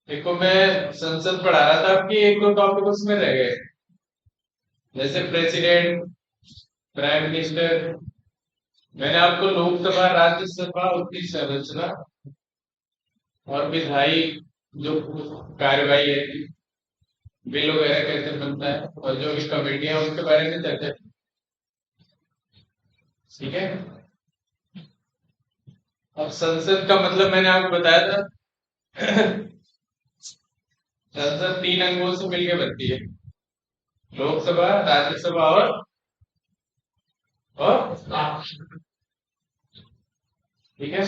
देखो मैं संसद पढ़ा रहा था आपकी एक दो टॉपिक उसमें रह गए। जैसे प्रेसिडेंट, प्राइम मिनिस्टर। मैंने आपको लोकसभा, राज्यसभा, उनकी संरचना और विधायी जो कार्यवाही है, बिल वगैरह कैसे बनता है और जो भी कमेटियां उनके बारे में चर्चा की। ठीक है। अब संसद का मतलब मैंने आपको बताया था। संसद तीन अंगों से मिलकर बनती है। लोकसभा, राज्यसभा और ठीक है।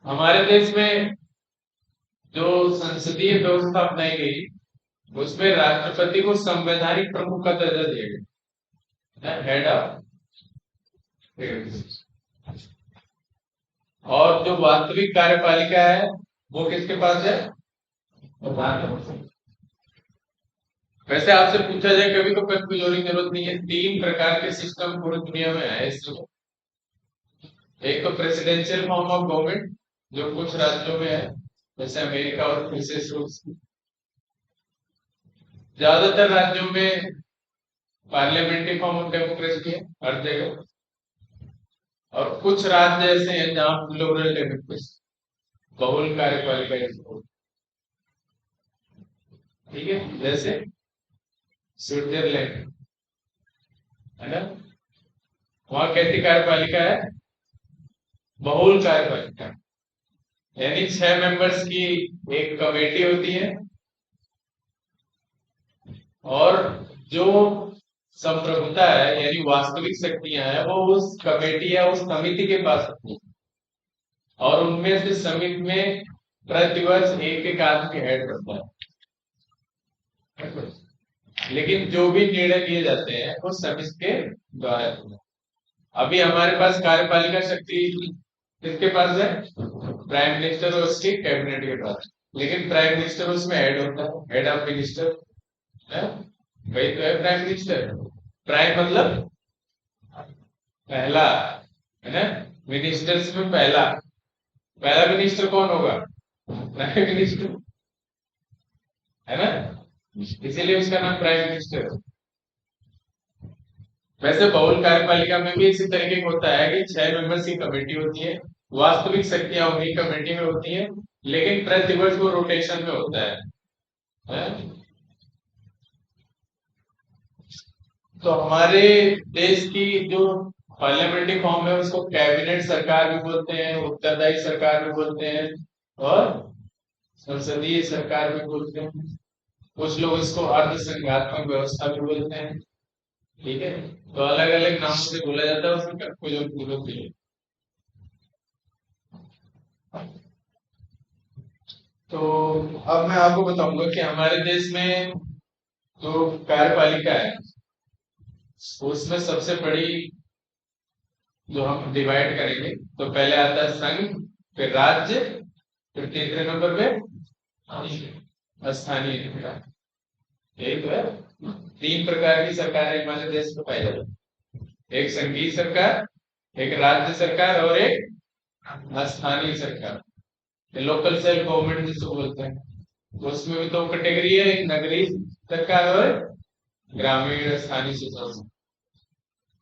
हमारे देश में जो संसदीय व्यवस्था अपनाई गई उसमें राष्ट्रपति को संवैधानिक प्रमुख का दर्जा दिया गया, हेड ऑफ। और जो वास्तविक कार्यपालिका है वो किसके पास है? प्रधानमंत्री। वैसे आपसे पूछा जाए कभी तो कंफ्यूज होने की जरूरत नहीं है। तीन प्रकार के सिस्टम पूरी दुनिया में आए इसमें। एक तो प्रेसिडेंशियल फॉर्म ऑफ गवर्नमेंट जो कुछ राज्यों में है, जैसे अमेरिका और विशेष रूप से ज्यादातर राज्यों में पार्लियामेंट्री फॉर्म ऑफ डेमोक्रेसी है हर जगह। और कुछ राज्य ऐसे हैं जहां प्लूरल डेमोक्रेसी, बहुल कार्यपालिका है। ठीक है। जैसे स्विट्जरलैंड है ना, वहां कैसी कार्यपालिका है? बहुल कार्यपालिका। यानी 6 मेंबर्स की एक कमेटी होती है और जो संप्रभुता है यानी वास्तविक शक्तियां हैं वो उस कमेटी या उस समिति के पास होती हैं। और उनमें से समिति में प्रतिवर्ष एक एक आदमी हेड करता है। लेकिन जो भी निर्णय लिए जाते हैं वो समिति के द्वारा होते हैं। अभी हमारे पास कार्यपालिका शक्ति किसके पास है? प्राइम मिनिस्टर और उसके कैबिनेट के पास। लेकिन प्राइम मिनिस्टर उसमें हेड होता है, हेड ऑफ मिनिस्टर है। वही तो है प्राइम मिनिस्टर। प्राइम मतलब पहला, है ना। मिनिस्टर्स में पहला पहला मिनिस्टर कौन होगा? प्राइम मिनिस्टर, है ना। इसीलिए उसका नाम प्राइम मिनिस्टर है। वैसे बहुल कार्यपालिका में भी इसी तरीके का होता है कि 6 मेंबर्स की कमेटी होती है। वास्तविक शक्तियां उन्हीं कमेटी में होती है, लेकिन प्रतिवर्ष वो रोटेशन में होता है? तो हमारे देश की जो पार्लियामेंट्री फॉर्म है उसको कैबिनेट सरकार भी बोलते हैं, उत्तरदायी सरकार भी बोलते हैं और संसदीय सरकार भी बोलते हैं। कुछ लोग इसको अर्ध संघात्मक व्यवस्था भी बोलते हैं। ठीक है। तो अलग अलग नामों से बोला जाता है उसमें कंफ्यूजन पूर्वक के लिए। तो अब मैं आपको बताऊंगा कि हमारे देश में जो कार्यपालिका है उसमें सबसे बड़ी जो हम डिवाइड करेंगे तो पहले आता है संघ, फिर राज्य, फिर तीसरे नंबर पे स्थानीय निकाय। यही तो है। तीन प्रकार की सरकारें हमारे देश में पाई जाती है, एक संघीय सरकार, एक राज्य सरकार और एक स्थानीय सरकार, लोकल सेल्फ गवर्नमेंट जिसको बोलते हैं। उसमें भी दो कैटेगरी है, एक नगरीय सरकार और ग्रामीण स्थानीय शासन,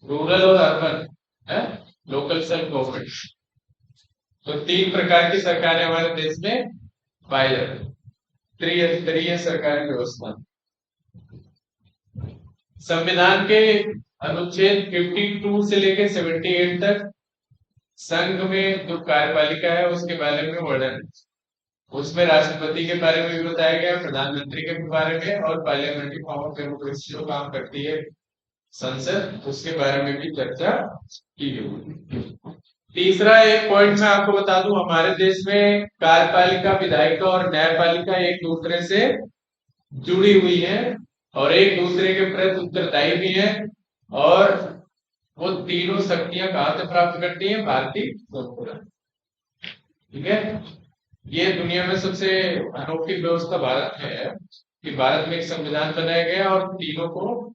रूरल और अर्बन है, लोकल सेल्फ गवर्नमेंट। तो तीन प्रकार की सरकारें हमारे देश में पाई जाती है। त्रिस्तरीय सरकारी व्यवस्था। संविधान के अनुच्छेद 52 से लेकर 78 तक संघ में जो कार्यपालिका है उसके बारे में वर्णन है। उसमें राष्ट्रपति के बारे में भी बताया गया, प्रधानमंत्री के बारे में, और पार्लियामेंट्री फॉर्म ऑफ डेमोक्रेसी जो काम करती है संसद, उसके बारे में भी चर्चा की गई। तीसरा एक पॉइंट मैं आपको बता दूं, हमारे देश में कार्यपालिका, विधायिका और न्यायपालिका एक दूसरे से जुड़ी हुई है और एक दूसरे के प्रति उत्तरदायी भी है। और वो तीनों शक्तियां कहां से प्राप्त करती हैं? भारतीय संविधान। ठीक है। ये दुनिया में सबसे अनोखी व्यवस्था भारत में है कि भारत में एक संविधान बनाया गया और तीनों को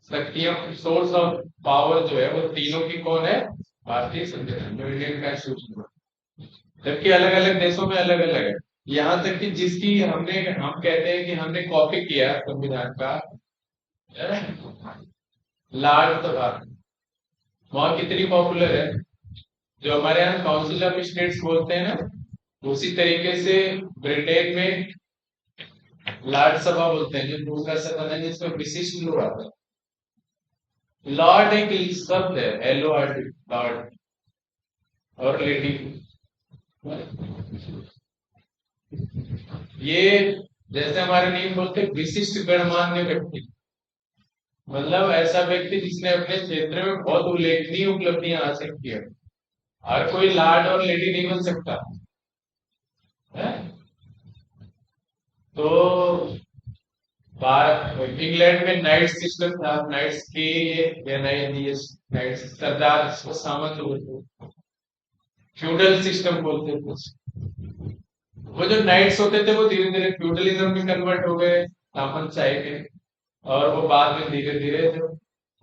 शक्तियां, सोर्स ऑफ पावर जो है वो तीनों की कौन है? भारतीय संविधान, जो इंडियन कॉन्स्टिट्यूशन। जबकि अलग अलग देशों में अलग अलग है। यहाँ तक कि जिसकी हम कहते हैं कि हमने कॉपी किया संविधान का, लार्ड सभा, वहाँ कितनी पॉपुलर है। जो हमारे यहाँ काउंसिल ऑफ स्टेट्स बोलते हैं ना, उसी तरीके से ब्रिटेन में लॉर्ड सभा बोलते हैं, जो दूसरा सदन है जिसमें विशिष्ट लोग आते हैं। लॉर्ड एक शब्द है, LORD, लॉर्ड और लेडी। ये जैसे हमारे नियम बोलते हैं विशिष्ट गणमान्य व्यक्ति, मतलब ऐसा व्यक्ति जिसने अपने क्षेत्र में बहुत उल्लेखनीय उपलब्धियां हासिल की है। हर कोई लॉर्ड और लेडी नहीं बन सकता है। तो इंग्लैंड में नाइट सिस्टम था, नाइट्स के या नाइट्स सरदार को सामंत बोलते, फ्यूडल सिस्टम बोलते थे। वो जो नाइट्स होते थे वो धीरे धीरे फ्यूडलिज्म में कन्वर्ट हो गए, तामनशाही में। और वो बाद में धीरे धीरे जो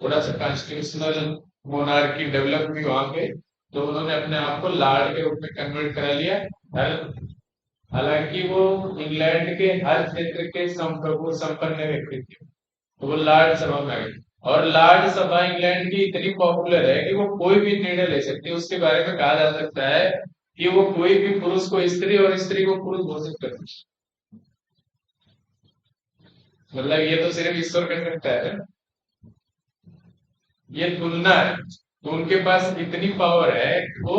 थोड़ा सा कॉन्स्टिट्यूशनल मोनार्की डेवलप हुई वहां पे, तो उन्होंने अपने आप को लॉर्ड के रूप में कन्वर्ट करा लिया। हालांकि वो इंग्लैंड के हर क्षेत्र के संप्रभु संपन्न व्यक्ति थे, तो वो लॉर्ड सभा में आ गए। और लॉर्ड सभा इंग्लैंड की इतनी पॉपुलर है कि वो कोई भी निर्णय ले सकती है। उसके बारे में कहा जा सकता है कि वो कोई भी पुरुष को स्त्री और स्त्री को पुरुष घोषित कर सकती है। मतलब ये तो सिर्फ ईश्वर कर सकता है, ये तुलना है। तो उनके पास इतनी पावर है कि वो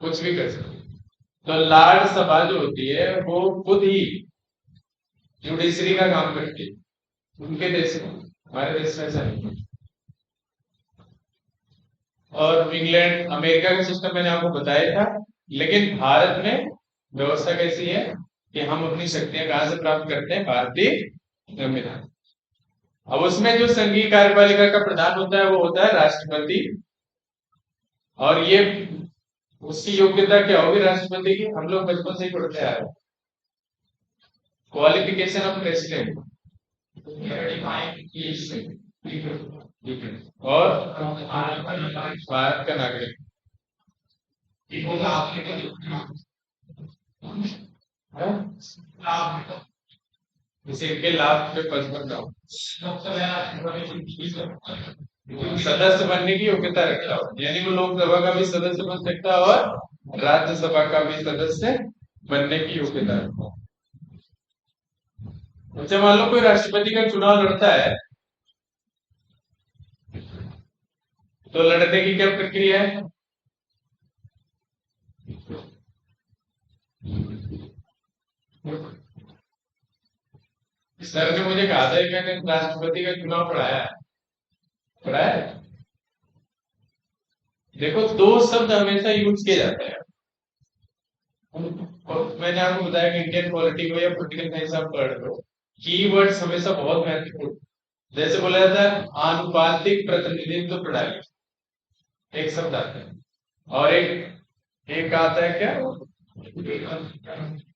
कुछ भी कर सकते हैं। तो लॉर्ड सभा जो होती है वो खुद ही जुडिशरी का काम करती है उनके देश में। हमारे देश में ऐसा नहीं है। और इंग्लैंड अमेरिका का सिस्टम मैंने आपको बताया था। लेकिन भारत में व्यवस्था कैसी है कि हम अपनी शक्तियां कहां से प्राप्त करते हैं? भारतीय संविधान। अब उसमें जो संघीय कार्यपालिका का प्रधान होता है वो होता है राष्ट्रपति। और ये उसकी योग्यता क्या होगी राष्ट्रपति की? हम लोग बचपन से ही पढ़ते आ रहे हैं, क्वालिफिकेशन ऑफ प्रेसिडेंट। और भारत का नागरिक। इसे के लाभ पे 55 का सदस्य बनने की योग्यता रखता हो, यानी वो लोकसभा का भी सदस्य बन सकता है और राज्यसभा का भी सदस्य बनने की योग्यता रखता हो। अच्छा, मान लो कोई राष्ट्रपति का चुनाव लड़ता है, तो लड़ने की क्या प्रक्रिया है? सर ने मुझे कहा था कि मैंने राष्ट्रपति का चुनाव पढ़ाया है। देखो, दो शब्द हमेशा यूज किए जाते हैं। और मैंने आपको बताया कि इंडियन पॉलिटी को या पोलिटिकल साइंस आप पढ़ लो, कीवर्ड्स हमेशा बहुत महत्वपूर्ण। जैसे बोला जाता है आनुपातिक प्रतिनिधित्व प्रणाली, एक शब्द आता है। और एक एक आता है क्या?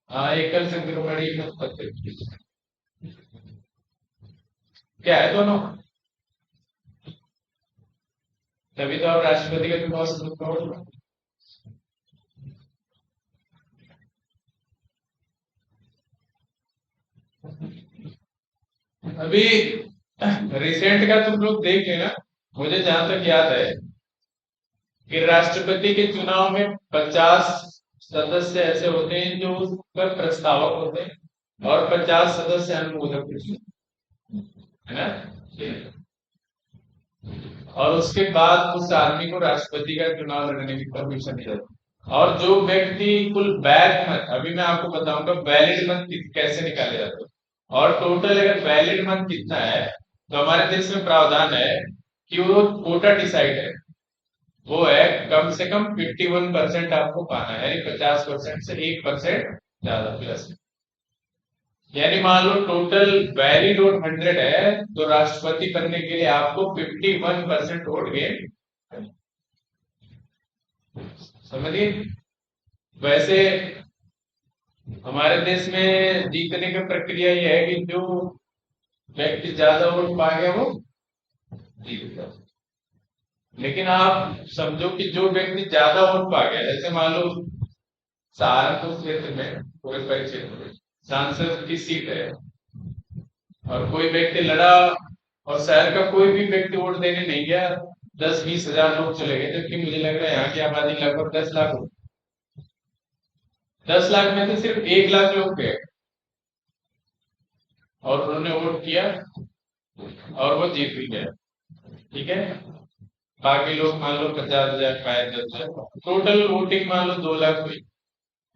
हाँ, एकल संक्रमणी पद्धति। क्या है दोनों? तभी तो आप राष्ट्रपति का चुनाव शुरू। अभी रिसेंट का तुम लोग देख लेना। मुझे जहां तक याद है कि राष्ट्रपति के चुनाव में 50 सदस्य ऐसे होते हैं जो उस पर प्रस्तावक होते हैं और 50 सदस्य अनुमोदक होते हैं, है ना? और उसके बाद उस आदमी को राष्ट्रपति का चुनाव लड़ने की परमिशन दी जाती है। और जो व्यक्ति कुल वैध मत, अभी मैं आपको बताऊंगा वैलिड मत कैसे निकाले जाते हैं। और टोटल अगर वैलिड मत कितना है, तो हमारे देश में प्रावधान है कि वो कोटा डिसाइड है, वो है कम से कम 51% आपको पाना है, यानी 50% से 1% ज्यादा प्लस। यानी मान लो टोटल वैलिड वोट 100 है, तो राष्ट्रपति बनने के लिए आपको 51% वोट गेन। समझिए, वैसे हमारे देश में जीतने की प्रक्रिया ये है कि जो व्यक्ति ज्यादा वोट पा गया वो जीत गया। लेकिन आप समझो कि जो व्यक्ति ज्यादा वोट पा गया, जैसे मान लो सहारनपुर क्षेत्र में पूरे परिक्षेत्र में सांसद की सीट है और कोई व्यक्ति लड़ा और शहर का कोई भी व्यक्ति वोट देने नहीं गया, 10-20 हजार लोग चले गए, जबकि मुझे लग रहा है यहाँ की आबादी लगभग 10 लाख हो। 10 लाख में से सिर्फ 1 लाख लोग गए और उन्होंने वोट किया और वो जीत भी गया। ठीक है, बाकी लोग मान लो 50 हजार पाए, 10 हजार, टोटल वोटिंग मान लो 2 लाख हुई,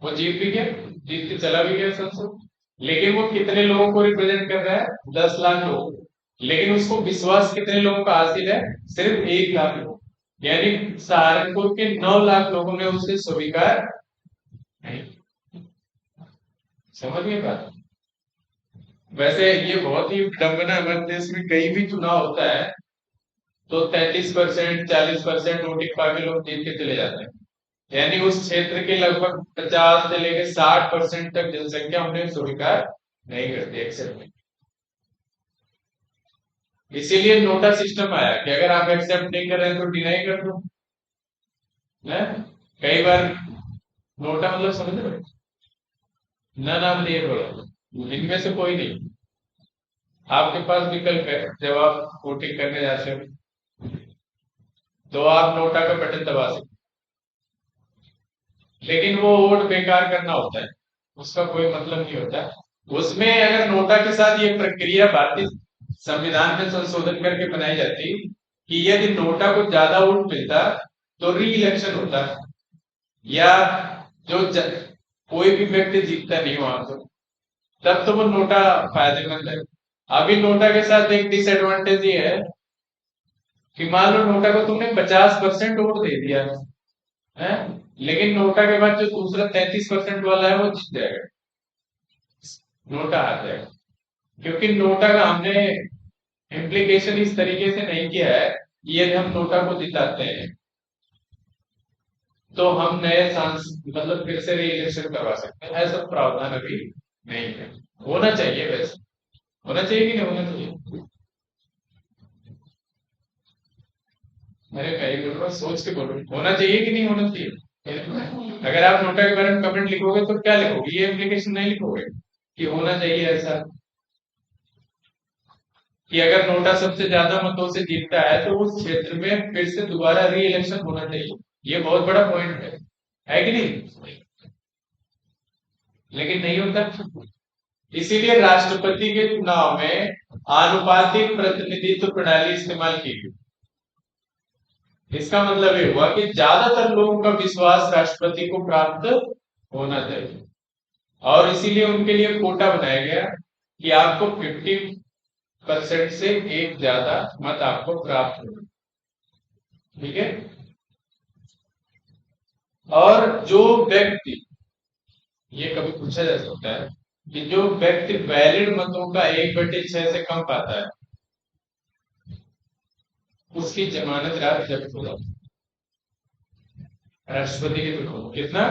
वो जीत भी गया, जीत के चला भी गया संसद। लेकिन वो कितने लोगों को रिप्रेजेंट कर रहा है? 10 लाख लोग। लेकिन उसको विश्वास कितने लोगों का हासिल है? सिर्फ 1 लाख लोग, यानी सहारनपुर के 9 लाख लोगों ने उसे स्वीकार नहीं। समझिए बात। वैसे ये बहुत ही विडंबना, हमारे देश में कहीं भी चुनाव होता है तो 33%, 40% वोटिंग पाके लोग जीत के चले जाते हैं, यानी उस क्षेत्र के लगभग 50 से लेकर 60% तक जनसंख्या उन्हें स्वीकार नहीं करती, एक्सेप्ट नहीं। इसीलिए नोटा सिस्टम आया कि अगर आप एक्सेप्ट नहीं कर रहे हैं तो डिनाई कर दो। कई बार नोटा मतलब समझ रहे हो? न नाम लिए बोलो, इनमें से कोई नहीं, आपके पास विकल्प है। जब आप वोटिंग करने जाते हो तो आप नोटा का बटन दबा सकते, लेकिन वो वोट बेकार करना होता है, उसका कोई मतलब नहीं होता। उसमें अगर नोटा के साथ ये प्रक्रिया भारतीय संविधान में संशोधन करके बनाई जाती कि यदि नोटा को ज्यादा वोट मिलता तो री इलेक्शन होता, या जो कोई भी व्यक्ति जीतता नहीं वहां तो, तब तो वो नोटा फायदेमंद है। अभी नोटा के साथ एक डिसएडवांटेज ये है कि मान लो नोटा को तुमने 50% वोट दे दिया है, लेकिन नोटा के बाद जो दूसरा 33% वाला है वो जीत जाएगा, नोटा आ जाएगा। क्योंकि नोटा का हमने इम्प्लीकेशन इस तरीके से नहीं किया है कि यदि हम नोटा को जिताते हैं तो हम नए सांसद मतलब फिर से री इलेक्शन करवा सकते हैं, ऐसा प्रावधान अभी नहीं है। होना चाहिए, वैसे होना चाहिए कि नहीं होना चाहिए? अरे मैं बोल रहा हूँ, सोच के बोल रहा हूँ, होना चाहिए कि नहीं होना चाहिए? अगर आप नोटा के बारे में कमेंट लिखोगे तो क्या लिखोगे? ये इम्प्लीकेशन नहीं लिखोगे कि होना चाहिए ऐसा, कि अगर नोटा सबसे ज्यादा मतों से जीतता है तो उस क्षेत्र में फिर से दोबारा री इलेक्शन होना चाहिए। ये बहुत बड़ा पॉइंट है कि नहीं? लेकिन नहीं होता। इसीलिए राष्ट्रपति के चुनाव में आनुपातिक प्रतिनिधित्व प्रणाली इस्तेमाल की गई। इसका मतलब ये हुआ कि ज्यादातर लोगों का विश्वास राष्ट्रपति को प्राप्त होना चाहिए, और इसीलिए उनके लिए कोटा बनाया गया कि आपको 50% से एक ज्यादा मत आपको प्राप्त हो। ठीक है, और जो व्यक्ति, ये कभी पूछा जा सकता है कि जो व्यक्ति वैलिड मतों का 1/6 से कम पाता है उसकी जमानत रात जब्त हो जाती है। राष्ट्रपति के थ्रू कितना?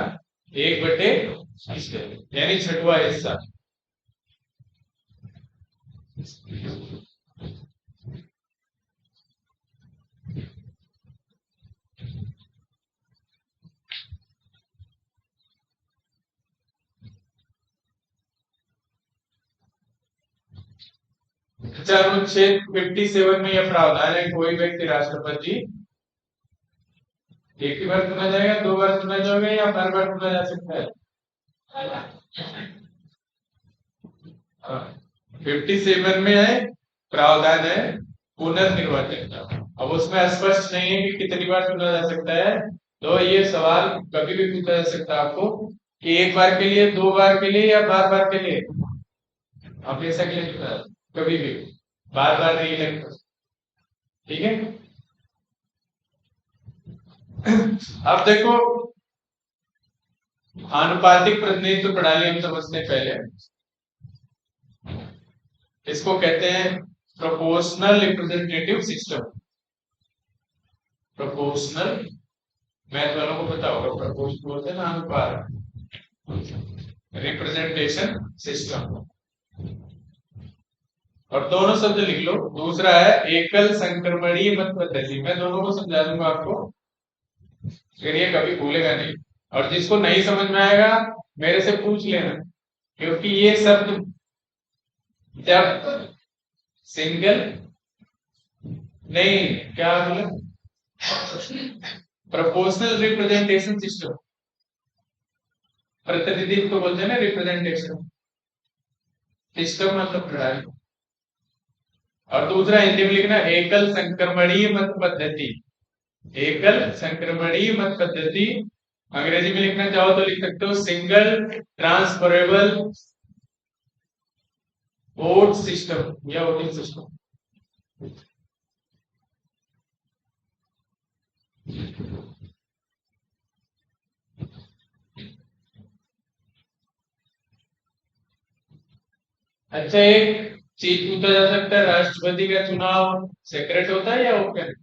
1/6, यानी छठवां हिस्सा। अच्छा, अनुच्छेद 57 में यह प्रावधान है, कोई व्यक्ति राष्ट्रपति एक ही बार चुना जाएगा, 2 बार चुना जाएगा, या हर बार चुना जा सकता है? 57 में है प्रावधान है पुनर्निर्वाचन का। अब उसमें स्पष्ट नहीं है कि कितनी बार चुना जा सकता है, तो ये सवाल कभी भी पूछा जा सकता है आपको कि 1 बार के लिए, 2 बार के लिए, या बार बार के लिए, हमेशा के लिए चुना, कभी भी बार बार नहीं लगता। ठीक है, अब देखो आनुपातिक प्रतिनिधित्व प्रणाली हम समझते हैं पहले, इसको कहते हैं proportional representative system. Proportional, math वालों को पता होगा, प्रोपोर्शनल बोलते हैं ना अनुपात, रिप्रेजेंटेशन सिस्टम। और दोनों शब्द लिख लो। दूसरा है एकल संक्रमणीय मत पद्धति, मैं दोनों को समझा दूंगा आपको, फिर ये कभी भूलेगा नहीं। और जिसको नहीं समझ में आएगा मेरे से पूछ लेना, क्योंकि ये शब्द जब सिंगल नहीं, क्या बोले, प्रोपोर्शनल रिप्रेजेंटेशन सिस्टम, प्रतिनिधित्व तो बोलते हैं ना, रिप्रेजेंटेशन सिस्टम मतलब प्रणाली। और दूसरा हिंदी में लिखना एकल संक्रमणीय मत पद्धति, एकल संक्रमणीय मत पद्धति। अंग्रेजी में लिखना चाहो तो लिख सकते हो सिंगल ट्रांसफरेबल वोट सिस्टम या वोटिंग सिस्टम। अच्छा, एक चीज पूछा जा सकता है, राष्ट्रपति का चुनाव सेक्रेट होता है या ओपन?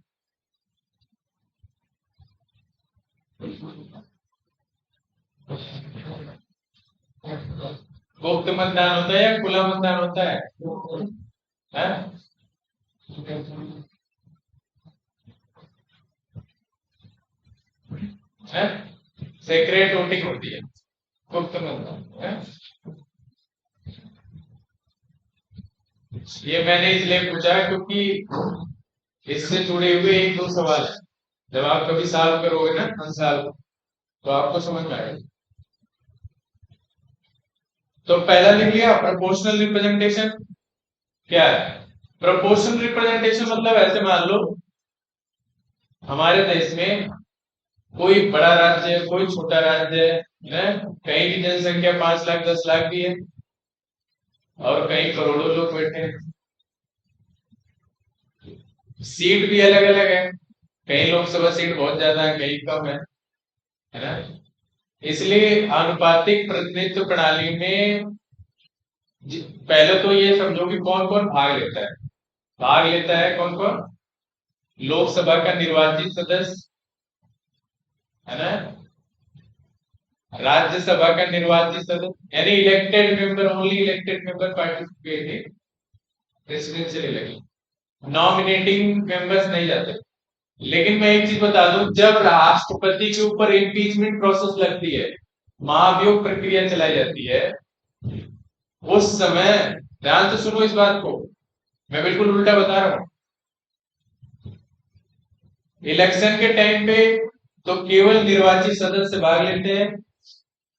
गुप्त मतदान होता है या खुला मतदान होता है? हाँ? हाँ? सेक्रेट वोटिंग होती है, गुप्त मतदान। हाँ? ये मैंने इसलिए पूछा क्योंकि इससे जुड़े हुए एक दो सवाल है, जब आप कभी सॉल्व करोगे ना आंसर तो आपको समझ में आएगा। तो पहला लिख लिया प्रोपोर्शनल रिप्रेजेंटेशन क्या है। प्रोपोर्शनल रिप्रेजेंटेशन मतलब ऐसे मान लो हमारे देश में कोई बड़ा राज्य है, कोई छोटा राज्य है, कहीं की जनसंख्या 5 लाख 10 लाख भी है और कहीं करोड़ों लोग बैठे हैं, सीट भी अलग अलग है, कहीं लोकसभा सीट बहुत ज्यादा है, कहीं कम है ना। इसलिए आनुपातिक प्रतिनिधित्व प्रणाली में पहले तो ये समझो कि कौन कौन भाग लेता है। भाग लेता है कौन कौन? लोकसभा का निर्वाचित सदस्य, है ना, राज्यसभा का निर्वाचित सदस्य, यानी elected member, only elected member participate in presidential election, nominating members नहीं जाते। लेकिन मैं एक चीज बता दूं, जब राष्ट्रपति के ऊपर इम्पीचमेंट प्रोसेस लगती है, महाभियोग प्रक्रिया चलाई जाती है, उस समय ध्यान से सुनो इस बात को, मैं बिल्कुल उल्टा बता रहा हूं। इलेक्शन के टाइम पे तो केवल निर्वाचित सदस्य भाग लेते हैं,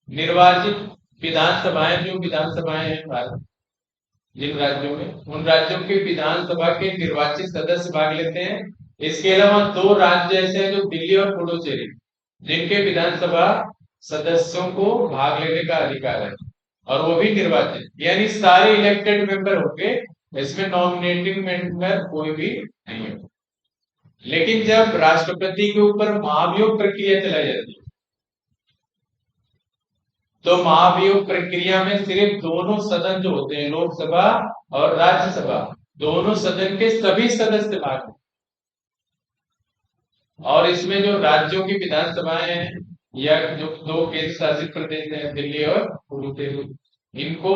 निर्वाचित विधानसभाएं, जो विधानसभाएं हैं भारत, जिन राज्यों में, उन राज्यों के विधानसभा के निर्वाचित सदस्य भाग लेते हैं। इसके अलावा दो राज्य ऐसे हैं जो दिल्ली और पुडुचेरी, जिनके विधानसभा सदस्यों को भाग लेने का अधिकार है और वो भी निर्वाचित, यानी सारे इलेक्टेड मेंबर होंगे, इसमें नॉमिनेटिंग मेंबर कोई भी नहीं है। लेकिन जब राष्ट्रपति के ऊपर महाभियोग प्रक्रिया चलाई जाती है, तो महाभियोग प्रक्रिया में सिर्फ दोनों सदन जो होते हैं, लोकसभा और राज्यसभा, दोनों सदन के सभी सदस्य भाग लेते हैं। और इसमें जो राज्यों की विधानसभाएं हैं या जो दो केंद्र शासित प्रदेश हैं, दिल्ली और पुडुचेरी, इनको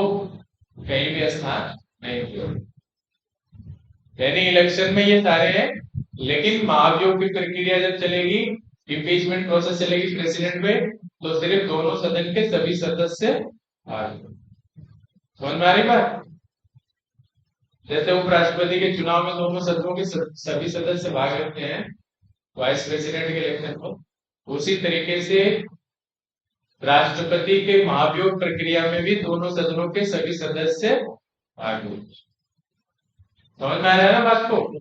कहीं भी स्थान नहीं दिया, यानी इलेक्शन में ये सारे हैं। लेकिन महाभियोग की प्रक्रिया जब चलेगी, इम्पीचमेंट प्रोसेस चलेगी प्रेसिडेंट पे, तो सिर्फ दोनों सदन के सभी सदस्य भाग। समझ में आ रही बात? जैसे उपराष्ट्रपति के चुनाव में दोनों सदनों के सभी सदस्य भाग लेते हैं वाइस प्रेसिडेंट के इलेक्शन में, उसी तरीके से राष्ट्रपति के महाभियोग प्रक्रिया में भी दोनों सदनों के सभी सदस्य भाग लेते। समझ में आ रहा है ना बात को?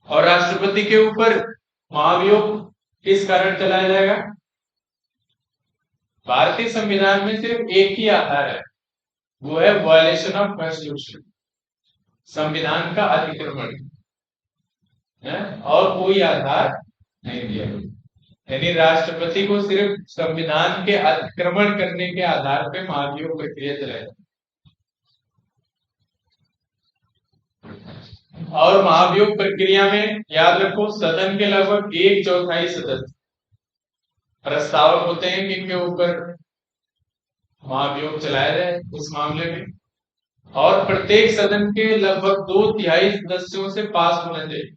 और राष्ट्रपति के ऊपर महाभियोग किस कारण चलाया जाएगा? भारतीय संविधान में सिर्फ एक ही आधार है, वो है वायलेशन ऑफ कॉन्स्टिट्यूशन, संविधान का अतिक्रमण है, और कोई आधार नहीं दिया। यानी राष्ट्रपति को सिर्फ संविधान के अतिक्रमण करने के आधार पे महाभियोग प्रक्रिया चलाई। और महाभियोग प्रक्रिया में याद रखो, सदन के लगभग 1/4 सदस्य प्रस्तावक होते हैं कि इनके ऊपर महाभियोग चलाया जाए इस मामले में, और प्रत्येक सदन के लगभग 2/3 सदस्यों से पास होना चाहिए।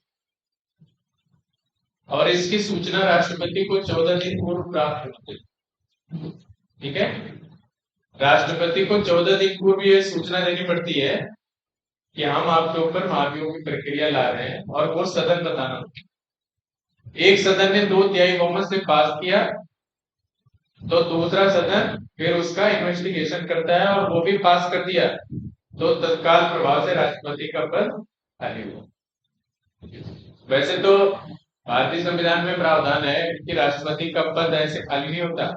और इसकी सूचना राष्ट्रपति को 14 दिन पूर्व प्राप्त होती है। ठीक है, राष्ट्रपति को 14 दिन पूर्व ये सूचना देनी पड़ती है कि हम आपके ऊपर महाभियोग की प्रक्रिया ला रहे हैं, और वो सदन बताना होता है। एक सदन ने 2/3 बहुमत से पास किया तो दूसरा सदन फिर उसका इन्वेस्टिगेशन करता है, और वो भी पास कर दिया तो तत्काल प्रभाव से राष्ट्रपति का पद खाली हुआ। वैसे तो भारतीय संविधान में प्रावधान है कि राष्ट्रपति का पद ऐसे खाली नहीं होता।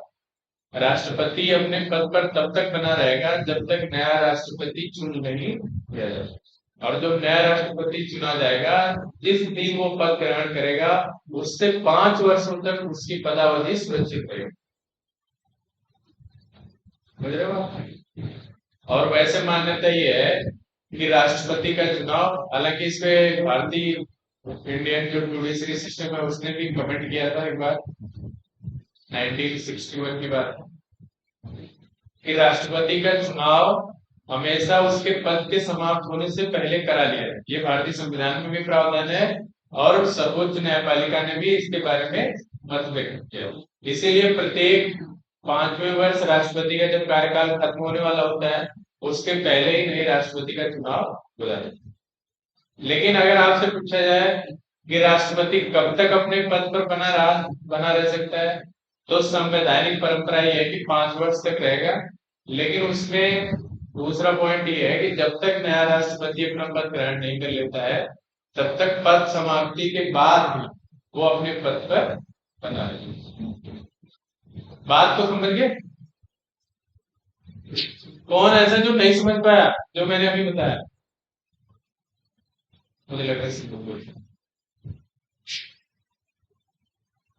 राष्ट्रपति अपने पद पर तब तक बना रहेगा जब तक नया राष्ट्रपति चुन नहीं किया जाता, और जब नया राष्ट्रपति चुना जाएगा, जिस दिन वो पद ग्रहण करेगा उससे 5 वर्षों तक उसकी पदावधि सुरक्षित रहेगी। समझ रहे हो आप? और वैसे मान्यता ये है कि राष्ट्रपति का चुनाव, हालांकि इस पे भारतीय इंडियन जो जुडिशरी सिस्टम है उसने भी कमेंट किया था एक बार 1961 की बात, कि राष्ट्रपति का चुनाव हमेशा उसके पद के समाप्त होने से पहले करा लिया है। ये भारतीय संविधान में भी प्रावधान है, और सर्वोच्च न्यायपालिका ने भी इसके बारे में मत व्यक्त किया। इसीलिए प्रत्येक 5वें वर्ष राष्ट्रपति का जब कार्यकाल खत्म होने वाला होता है उसके पहले ही नए राष्ट्रपति का चुनाव हो जाता है। लेकिन अगर आपसे पूछा जाए कि राष्ट्रपति कब तक अपने पद पर बना रह सकता है, तो संवैधानिक परंपरा यह है कि 5 वर्ष तक रहेगा। लेकिन उसमें दूसरा पॉइंट ये है कि जब तक नया राष्ट्रपति अपना पद ग्रहण नहीं कर लेता है तब तक पद समाप्ति के बाद भी वो अपने पद पर बना रहेगा। बात को समझ गए? कौन ऐसा जो नहीं समझ पाया जो मैंने अभी बताया? मुझे लग रहा है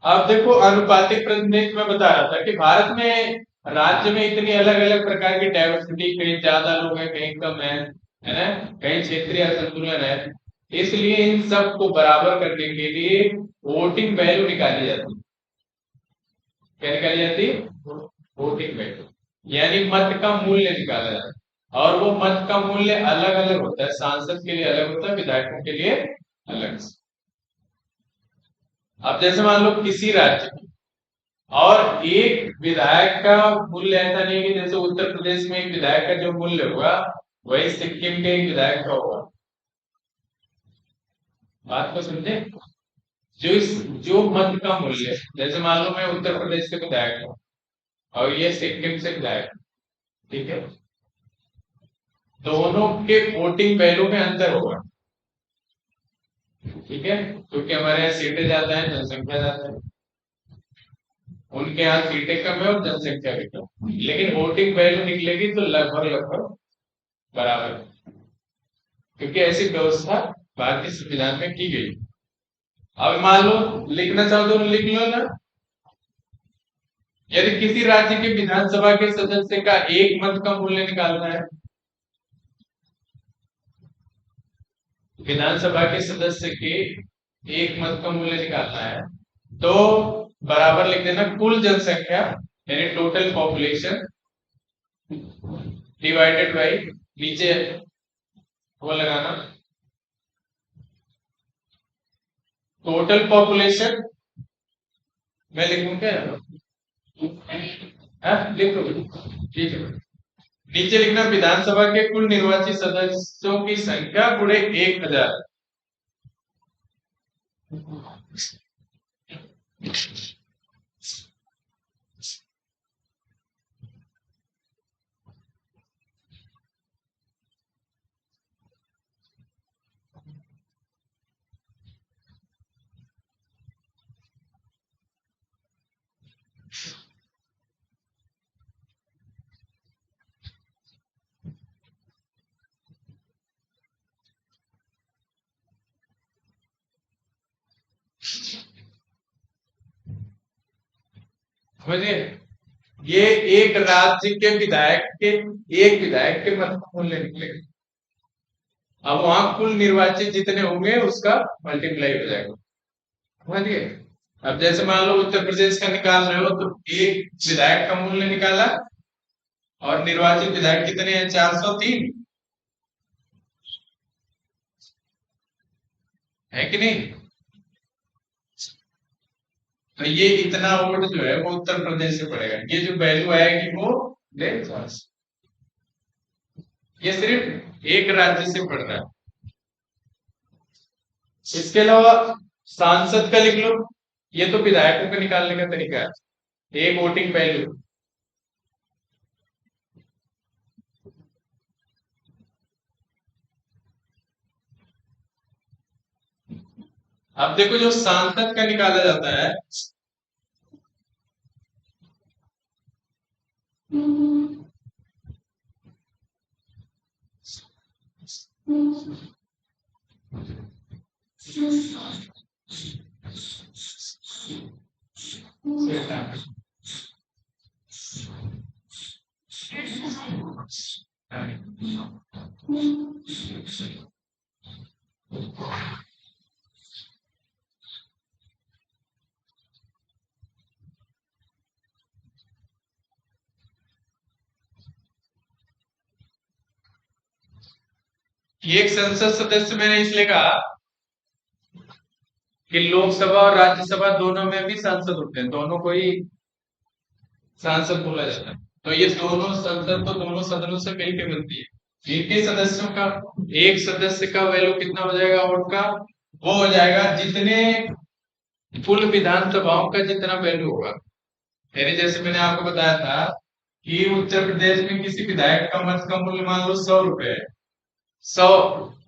अब देखो, अनुपातिक प्रतिनिधित्व में बता रहा था कि भारत में राज्य में इतनी अलग अलग प्रकार की डाइवर्सिटी, कहीं ज्यादा लोग हैं कहीं कम है ना, कहीं क्षेत्रीय असंतुलन है। इसलिए इन सब को बराबर करने के लिए वोटिंग वैल्यू निकाली जाती है। क्या निकाली जाती है? वोटिंग वैल्यू, यानी मत का मूल्य निकाला जाता है। और वो मत का मूल्य अलग अलग होता है, सांसद के लिए अलग होता है, विधायकों के लिए अलग। अब जैसे मान लो किसी राज्य में, और एक विधायक का मूल्य ऐसा नहीं है कि जैसे उत्तर प्रदेश में एक विधायक का जो मूल्य होगा वही सिक्किम के एक विधायक का होगा। बात को समझे? जो मत का मूल्य, जैसे मान लो मैं उत्तर प्रदेश के विधायक हूँ और ये सिक्किम से विधायक, ठीक है, दोनों के वोटिंग वैल्यू में अंतर होगा। ठीक है, क्योंकि हमारे यहाँ सीटें ज्यादा है, जनसंख्या ज्यादा है, उनके यहाँ सीटें कम है और जनसंख्या भी कम, लेकिन वोटिंग वैल्यू निकलेगी तो लगभग लगभग बराबर, क्योंकि ऐसी व्यवस्था भारतीय संविधान में की गई। अब मान लो लिखना चाहो तो लिख लो ना, यदि किसी राज्य के विधानसभा के सदस्य का एक मत का मूल्य निकालना है, विधानसभा के सदस्य के एक मत का मूल्य निकालना है, तो बराबर लिख देना कुल जनसंख्या यानी टोटल पॉपुलेशन डिवाइडेड बाई, नीचे वो लगाना टोटल पॉपुलेशन, मैं लिखूं क्या? लिखो, ठीक है। नीचे लिखना विधानसभा के कुल निर्वाचित सदस्यों की संख्या गुणे 1000। समझिए, ये एक राज्य के विधायक के, एक विधायक के मत का मूल्य निकलेगा। अब वहां कुल निर्वाचित जितने होंगे उसका मल्टीप्लाई हो जाएगा। समझिए, अब जैसे मान लो उत्तर प्रदेश का निकाल रहे हो तो एक विधायक का मूल्य निकाला, और निर्वाचित विधायक कितने हैं? 403 है कि नहीं? तो ये इतना वोट जो है वो उत्तर प्रदेश से पड़ेगा, ये जो वैल्यू आएगी वो ब्रेकफास्ट। ये सिर्फ एक राज्य से पड़ रहा है। इसके अलावा सांसद का लिख लो, ये तो विधायकों को निकालने का तरीका है, एक वोटिंग वैल्यू। अब देखो जो सांसद का निकाला जाता है, एक संसद सदस्य मैंने इसलिए कहा कि लोकसभा और राज्यसभा दोनों में भी सांसद होते हैं, दोनों को ही सांसद बोला जाता है। तो ये दोनों संसद तो दोनों सदनों से मिलकर बनती है। इनके सदस्यों का, एक सदस्य का वैल्यू कितना हो जाएगा वोट का, वो हो जाएगा जितने कुल विधानसभाओं का जितना वैल्यू होगा। यानी जैसे मैंने आपको बताया था कि उत्तर प्रदेश में किसी विधायक का मत का मूल्य मान लो 100 रुपए है, 100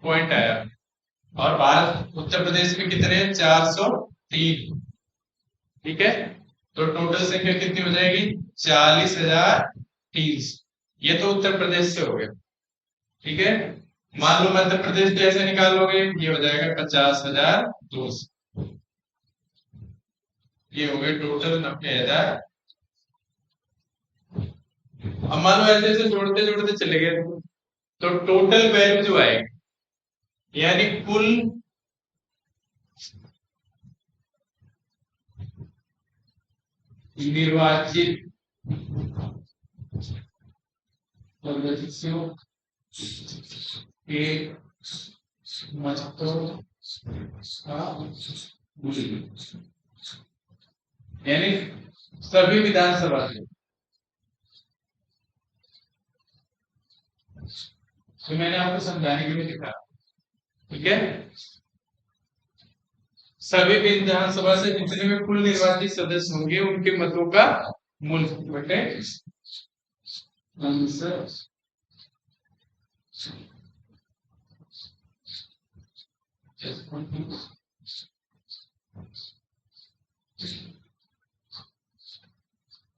पॉइंट आया, और भारत उत्तर प्रदेश में कितने, 403। ठीक है, तो टोटल संख्या कितनी हो जाएगी, 40,030। ये तो उत्तर प्रदेश से हो गया। ठीक है, मान लो मध्य प्रदेश कैसे निकालोगे, ये हो जाएगा 50,200। ये हो गए टोटल 90,000। अब मान लो ऐसे ऐसे जोड़ते जोड़ते चले गए, तो टोटल वैल्यू जो आएगी, यानी कुल निर्वाचित सदस्यों के मतों का मूल्य, यानी सभी विधानसभा से। तो मैंने आपको समझाने के लिए लिखा, ठीक है, सभी विधानसभा से जितने भी कुल निर्वाचित सदस्य होंगे उनके मतों का मूल्य बटे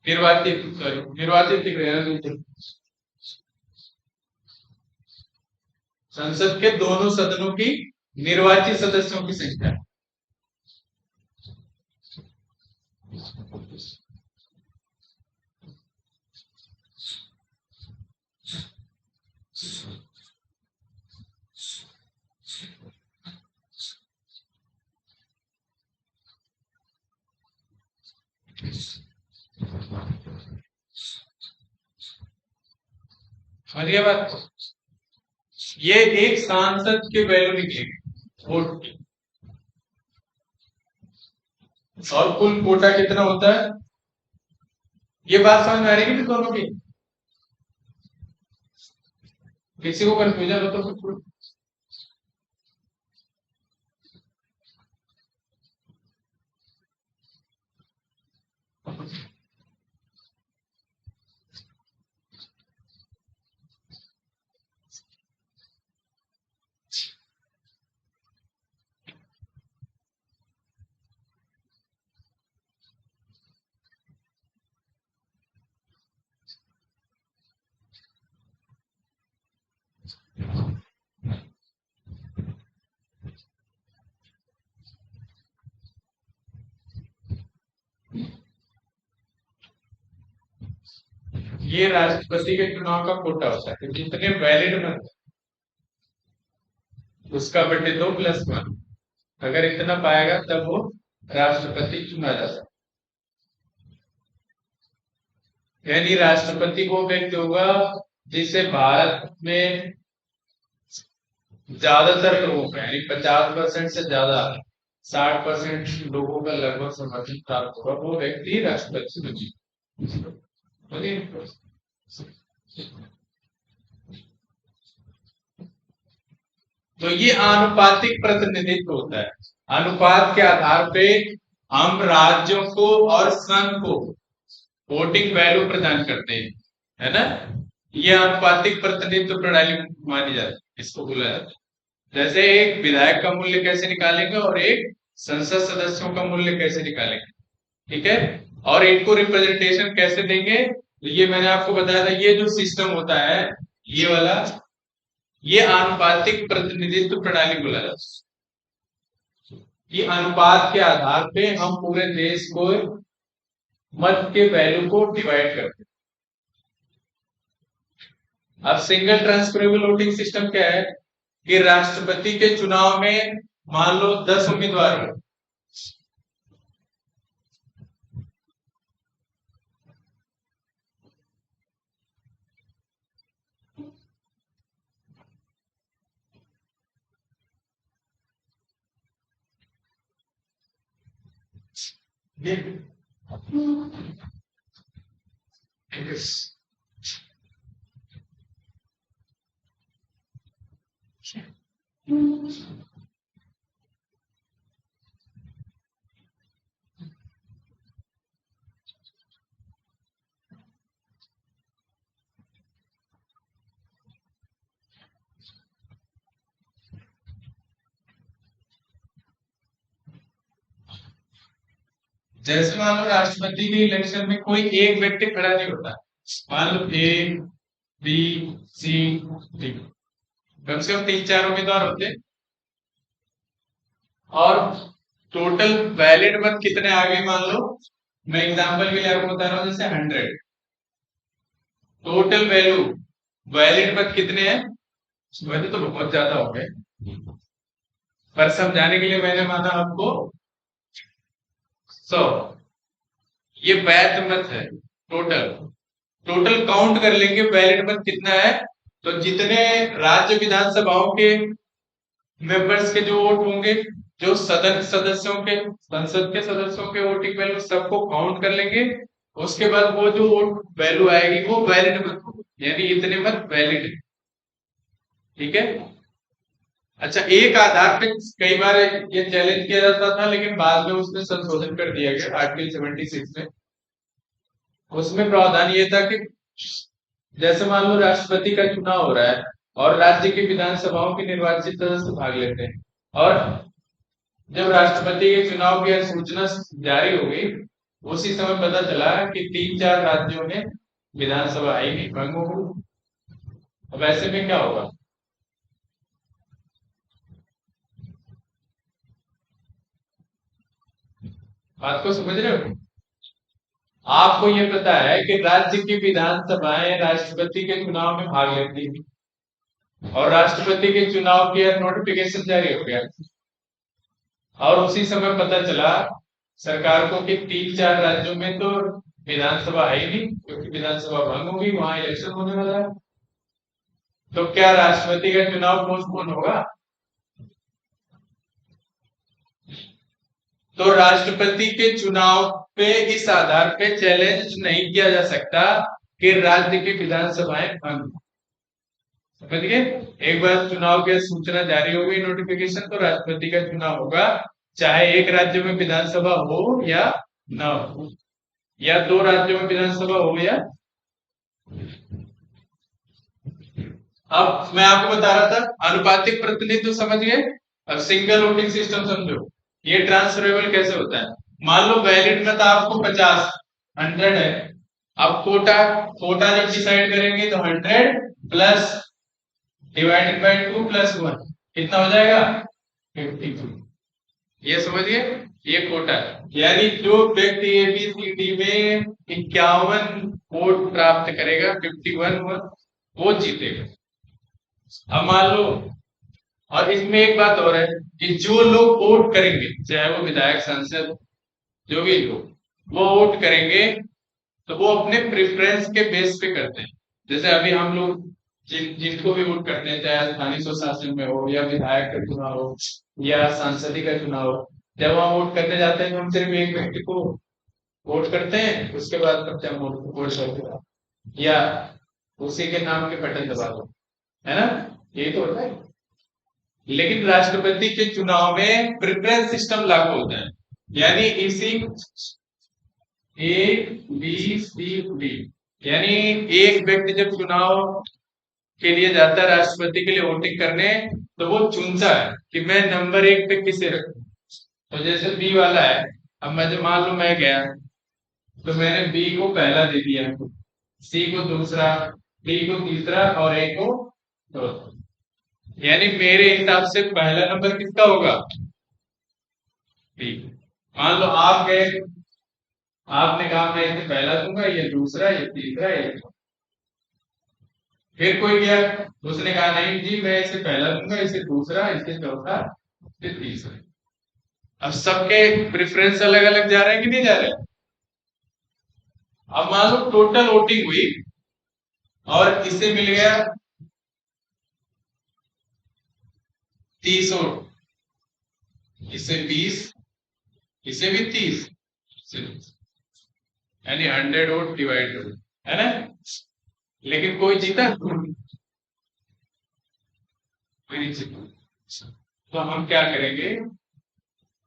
निर्वाचित संसद के दोनों सदनों की निर्वाचित सदस्यों की संख्या। और ये बात, ये एक सांसद के वैल्यू निकलेगी वोट की, और कुल कोटा कितना होता है, ये बात समझ में आ रही है दोनों की। किसी को कंफ्यूजन हो तो कुछ ये राष्ट्रपति के चुनाव का कोटा होता है, तो जितने वैलिड में उसका बटे 2+1, अगर इतना पाएगा तब वो राष्ट्रपति चुना जाता है। यानी राष्ट्रपति वो व्यक्ति होगा जिसे भारत में ज्यादातर लोगों का, यानी 50% से ज्यादा 60% लोगों का लगभग समर्थन प्राप्त होगा, वो व्यक्ति राष्ट्रपति बने। तो ये आनुपातिक प्रतिनिधित्व होता है। अनुपात के आधार पे हम राज्यों को और संघ को वोटिंग वैल्यू प्रदान करते हैं, है ना। ये आनुपातिक प्रतिनिधित्व प्रणाली मानी जाती है, इसको बोला जाता है। जैसे एक विधायक का मूल्य कैसे निकालेंगे और एक संसद सदस्यों का मूल्य कैसे निकालेंगे, ठीक है, और इनको रिप्रेजेंटेशन कैसे देंगे, तो ये मैंने आपको बताया था। ये जो सिस्टम होता है, ये वाला, ये आनुपातिक प्रतिनिधित्व प्रणाली बोला जाता है। ये अनुपात के आधार पे हम पूरे देश को मत के वैल्यू को डिवाइड करते हैं। अब सिंगल ट्रांसफरेबल वोटिंग सिस्टम क्या है कि राष्ट्रपति के चुनाव में मान लो 10 उम्मीदवार हो, जैसे मान लो राष्ट्रपति के इलेक्शन में कोई एक व्यक्ति खड़ा नहीं होता, मान लो ए बी सी डी, कम से कम 3-4 उम्मीदवार होते, और टोटल वैलिड मत कितने आ गए, मान लो मैं एग्जांपल के लिए आपको बता रहा हूं, जैसे 100 टोटल वैल्यू, वैलिड मत कितने हैं, वैसे तो बहुत ज्यादा हो गए, पर समझाने के लिए मैंने माना आपको 100। ये वैध मत है, टोटल टोटल काउंट कर लेंगे वैलिड मत कितना है, तो जितने राज्य विधानसभाओं के मेंबर्स के जो वोट होंगे, जो सदन सदस्यों के, संसद के सदस्यों के वोटिंग वैल्यू सबको काउंट कर लेंगे। उसके बाद वो जो वोट वैल्यू आएगी वो वैलिड मत होगी, यानी इतने मत वैलिड है, ठीक है। अच्छा, एक आधार पे कई बार ये चैलेंज किया जाता था, लेकिन बाद में उसमें संशोधन कर दिया गया आर्टिकल 76 में। उसमें प्रावधान ये था कि जैसे मान लो राष्ट्रपति का चुनाव हो रहा है और राज्य की विधानसभाओं के निर्वाचित सदस्य भाग लेते हैं, और जब राष्ट्रपति के चुनाव की अधिसूचना जारी हो गई, उसी समय पता चला कि 3-4 राज्यों में विधानसभा आई नहीं, भंग हो गई। अब ऐसे में क्या होगा, बात को समझ रहे हो। आपको ये पता है कि राज्य की विधानसभाएं राष्ट्रपति के चुनाव में भाग लेती थी, और राष्ट्रपति के चुनाव की नोटिफिकेशन जारी हो गया, और उसी समय पता चला सरकार को कि 3-4 राज्यों में तो विधानसभा है ही नहीं, क्योंकि विधानसभा भंग होगी, वहां इलेक्शन होने वाला है। तो क्या राष्ट्रपति का चुनाव पोस्टपोन होगा। तो राष्ट्रपति के चुनाव पे इस आधार पे चैलेंज नहीं किया जा सकता कि राज्य की विधानसभाएं भंग, समझिए। एक बार चुनाव की सूचना जारी हो गई, नोटिफिकेशन, तो राष्ट्रपति का चुनाव होगा, चाहे एक राज्य में विधानसभा हो या ना हो, या 2 राज्यों में विधानसभा हो या। अब मैं आपको बता रहा था अनुपातिक प्रतिनिधित्व समझ गए। अब सिंगल वोटिंग सिस्टम समझो, ये ट्रांसफरेबल कैसे होता है। मान लो वैलिड मत आपको 100 है, अब कोटा कोटा जब डिसाइड करेंगे तो 100 प्लस डिवाइडेड बाय 2 प्लस 1 कितना हो जाएगा, 52। ये समझिए, ये कोटा है, यानी जो व्यक्ति ABCD में 51 वोट प्राप्त करेगा, 51 वो जीतेगा। अब मान लो, और इसमें एक बात और है कि जो लोग वोट करेंगे, चाहे वो विधायक, सांसद, जो भी लोग वो वोट करेंगे, तो वो अपने प्रेफरेंस के बेस पे करते हैं। जैसे अभी हम लोग जिनको भी वोट करते हैं, चाहे स्थानीय स्वशासन में हो या विधायक का चुनाव हो या सांसदी का चुनाव हो, जब वहां वोट करने जाते हैं तो हम सिर्फ एक व्यक्ति को वोट करते हैं, उसके बाद तब जब वोट वोट करते हैं या उसी के नाम के बटन दबा दो, है ना, यही तो होता है। लेकिन राष्ट्रपति के चुनाव में प्रेफरेंस सिस्टम लागू होता है, यानी इसी ए बी सी डी, यानी एक व्यक्ति जब चुनाव के लिए जाता है राष्ट्रपति के लिए वोटिंग करने, तो वो चुनता है कि मैं नंबर 1 पे किसे रखूं। तो जैसे बी वाला है, अब मैं जो मान लो मैं गया तो मैंने बी को पहला दे दिया, सी को दूसरा, डी को तीसरा और ए को चौथा। यानी मेरे हिसाब से पहला नंबर किसका होगा, बी। मान लो आप गए, आपने कहा मैं इसे पहला दूंगा, ये दूसरा, ये तीसरा, ये चौथा। फिर कोई गया, उसने कहा नहीं जी मैं इसे पहला दूंगा, इसे दूसरा, इसे चौथा, फिर तीसरा। अब सबके प्रेफरेंस अलग अलग जा रहे हैं कि नहीं जा रहे हैं। अब मान लो टोटल वोटिंग हुई और इसे मिल गया 30 वोट, इसे 20, इसे भी 30, यानी 100 वोट डिवाइड हो, है ना। लेकिन कोई जीता, कोई नहीं जीता। तो हम क्या करेंगे,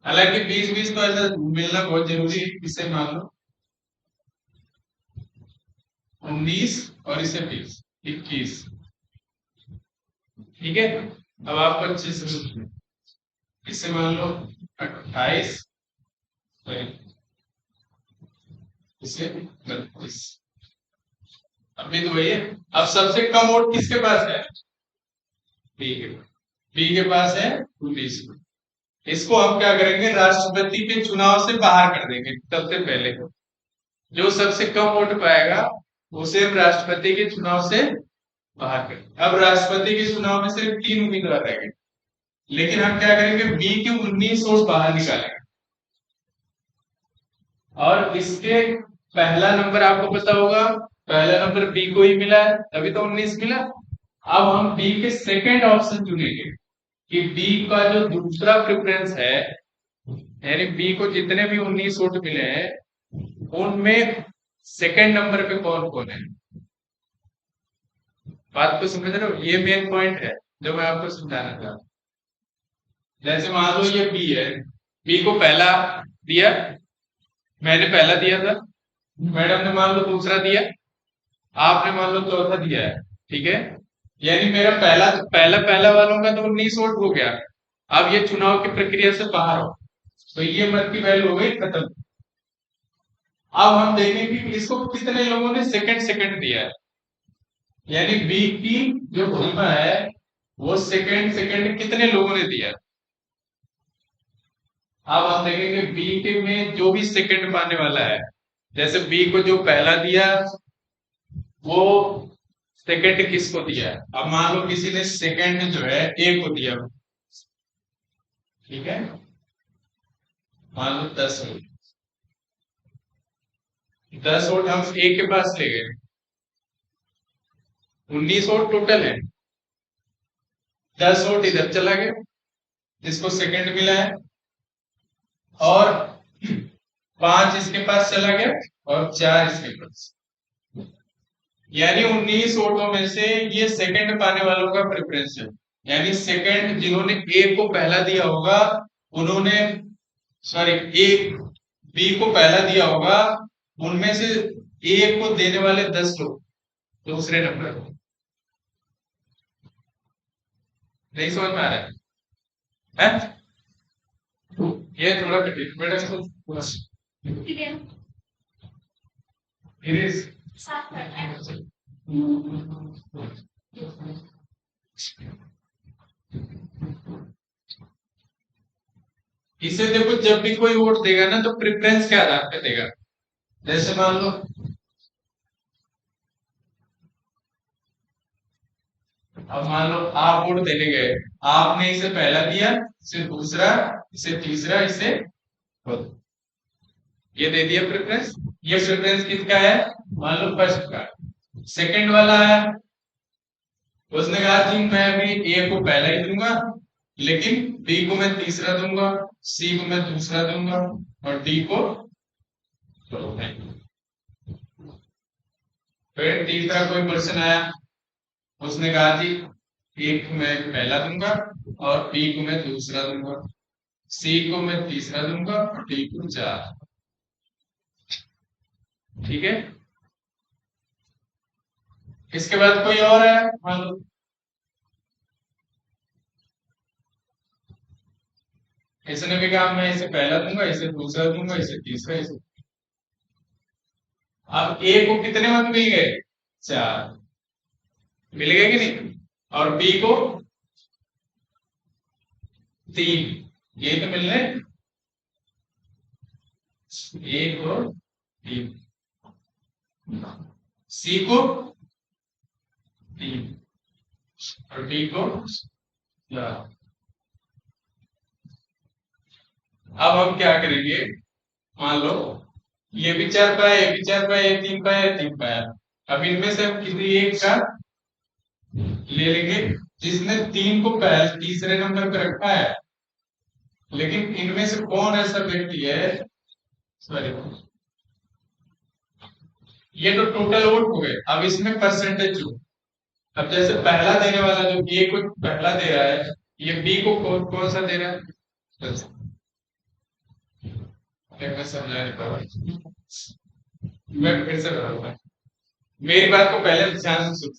हालांकि 20-20 तो ऐसा मिलना बहुत जरूरी है। इसे मान लो 19 और इसे 20, 21, ठीक है। अब आपको अच्छे से समझना, इसे मान लो 28, इसे 32, अभी तो वही है। अब सबसे कम वोट किसके पास है, बी के पास, बी के पास है 19। इसको हम क्या करेंगे, राष्ट्रपति के चुनाव से बाहर कर देंगे। सबसे पहले जो सबसे कम वोट पाएगा उसे हम राष्ट्रपति के चुनाव से बाहर करेंगे। अब राष्ट्रपति के चुनाव में सिर्फ 3 उम्मीदवार रहेंगे, लेकिन हम क्या करेंगे, बी के 19 वोट बाहर निकालेंगे और इसके पहला नंबर आपको पता होगा, पहला नंबर बी को ही मिला है, तभी तो 19 मिला। अब हम बी के सेकंड ऑप्शन चुनेंगे कि बी का जो दूसरा प्रेफरेंस है, यानी बी को जितने भी 19 वोट मिले हैं उनमें सेकंड नंबर पे कौन कौन है। बात को समझ रहे हो, ये मेन पॉइंट है जो मैं आपको समझाना चाहता हूं। जैसे मान लो ये बी है, बी को पहला दिया, मैंने पहला दिया था, मैडम ने मान लो दूसरा दिया, आपने मान लो चौथा दिया है, ठीक है। यानी मेरा पहला पहला पहला वालों का तो 19 वोट हो गया। अब ये चुनाव की प्रक्रिया से बाहर हो, तो ये मत की वैल्यू हो गई खत्म। अब हम देखेंगे कि इसको कितने लोगों ने सेकंड सेकंड दिया है, यानी बी की जो सीमा है वो सेकंड सेकंड कितने लोगों ने दिया। अब हम देखेंगे बी के में जो भी सेकंड पाने वाला है, जैसे बी को जो पहला दिया वो सेकंड किसको दिया है। अब मान लो किसी ने सेकंड जो है ए को दिया, ठीक है, मान लो 10 वोट, 10 वोट हम ए के पास ले गए, 19 वोट टोटल है, 10 वोट इधर चला गया जिसको सेकंड मिला है, और 5 इसके पास चला गया और 4 इसके पास, यानी 19 वोटों में से ये सेकंड पाने वालों का प्रेफरेंस है। यानी सेकंड जिन्होंने ए को पहला दिया होगा उन्होंने, सॉरी, ए बी को पहला दिया होगा, उनमें से ए को देने वाले 10 लोग दूसरे नंबर को। नहीं समझ में आ रहा है? ये थोड़ा कठिन बेटा, इसे देखो, जब भी कोई वोट देगा ना तो प्रेफरेंस के आधार पे देगा। जैसे मान लो अब मान लो आप वोट देने गए, आपने इसे पहला दिया, इसे दूसरा, इसे तीसरा, इसे ये दे दिया प्रेफरेंस। ये प्रेफरेंस किसका है, मान लो फर्स्ट का। सेकंड वाला है, उसने कहा जी मैं अभी ए को पहला ही दूंगा, लेकिन बी को मैं तीसरा दूंगा, सी को मैं दूसरा दूंगा और डी को फिर तीसरा कोई पर्सन आया, उसने कहा जी एक मैं पहला दूंगा और बी को मैं दूसरा दूंगा, सी को मैं तीसरा दूंगा और डी को चार। ठीक है, इसके बाद कोई और है मान लो, इसने भी कहा मैं इसे पहला दूंगा, इसे दूसरा दूंगा, इसे तीसरा, इसे। अब ए को कितने मत मिल गए? चार मिल गए कि नहीं? और बी को तीन, ये तो मिल रहे, एक और तीन, सी को तीन और डी को चार। अब हम क्या करेंगे, मान लो ये भी चार पाया, ये भी चार पाया, ये तीन पाया, ये तीन पाया। अब इनमें से हम किसी एक का ले लेंगे जिसने तीन को पहले तीसरे नंबर पे रखा है, लेकिन इनमें से कौन ऐसा व्यक्ति है, सॉरी ये तो टोटल वोट हो गए, अब इसमें परसेंटेज जो, अब जैसे पहला देने वाला जो ए को पहला दे रहा है, ये बी को कौन सा दे रहा है, मैं समझा नहीं पा रहा, मैं फिर से बताऊंगा, मेरी बात को पहले ध्यान से सुन।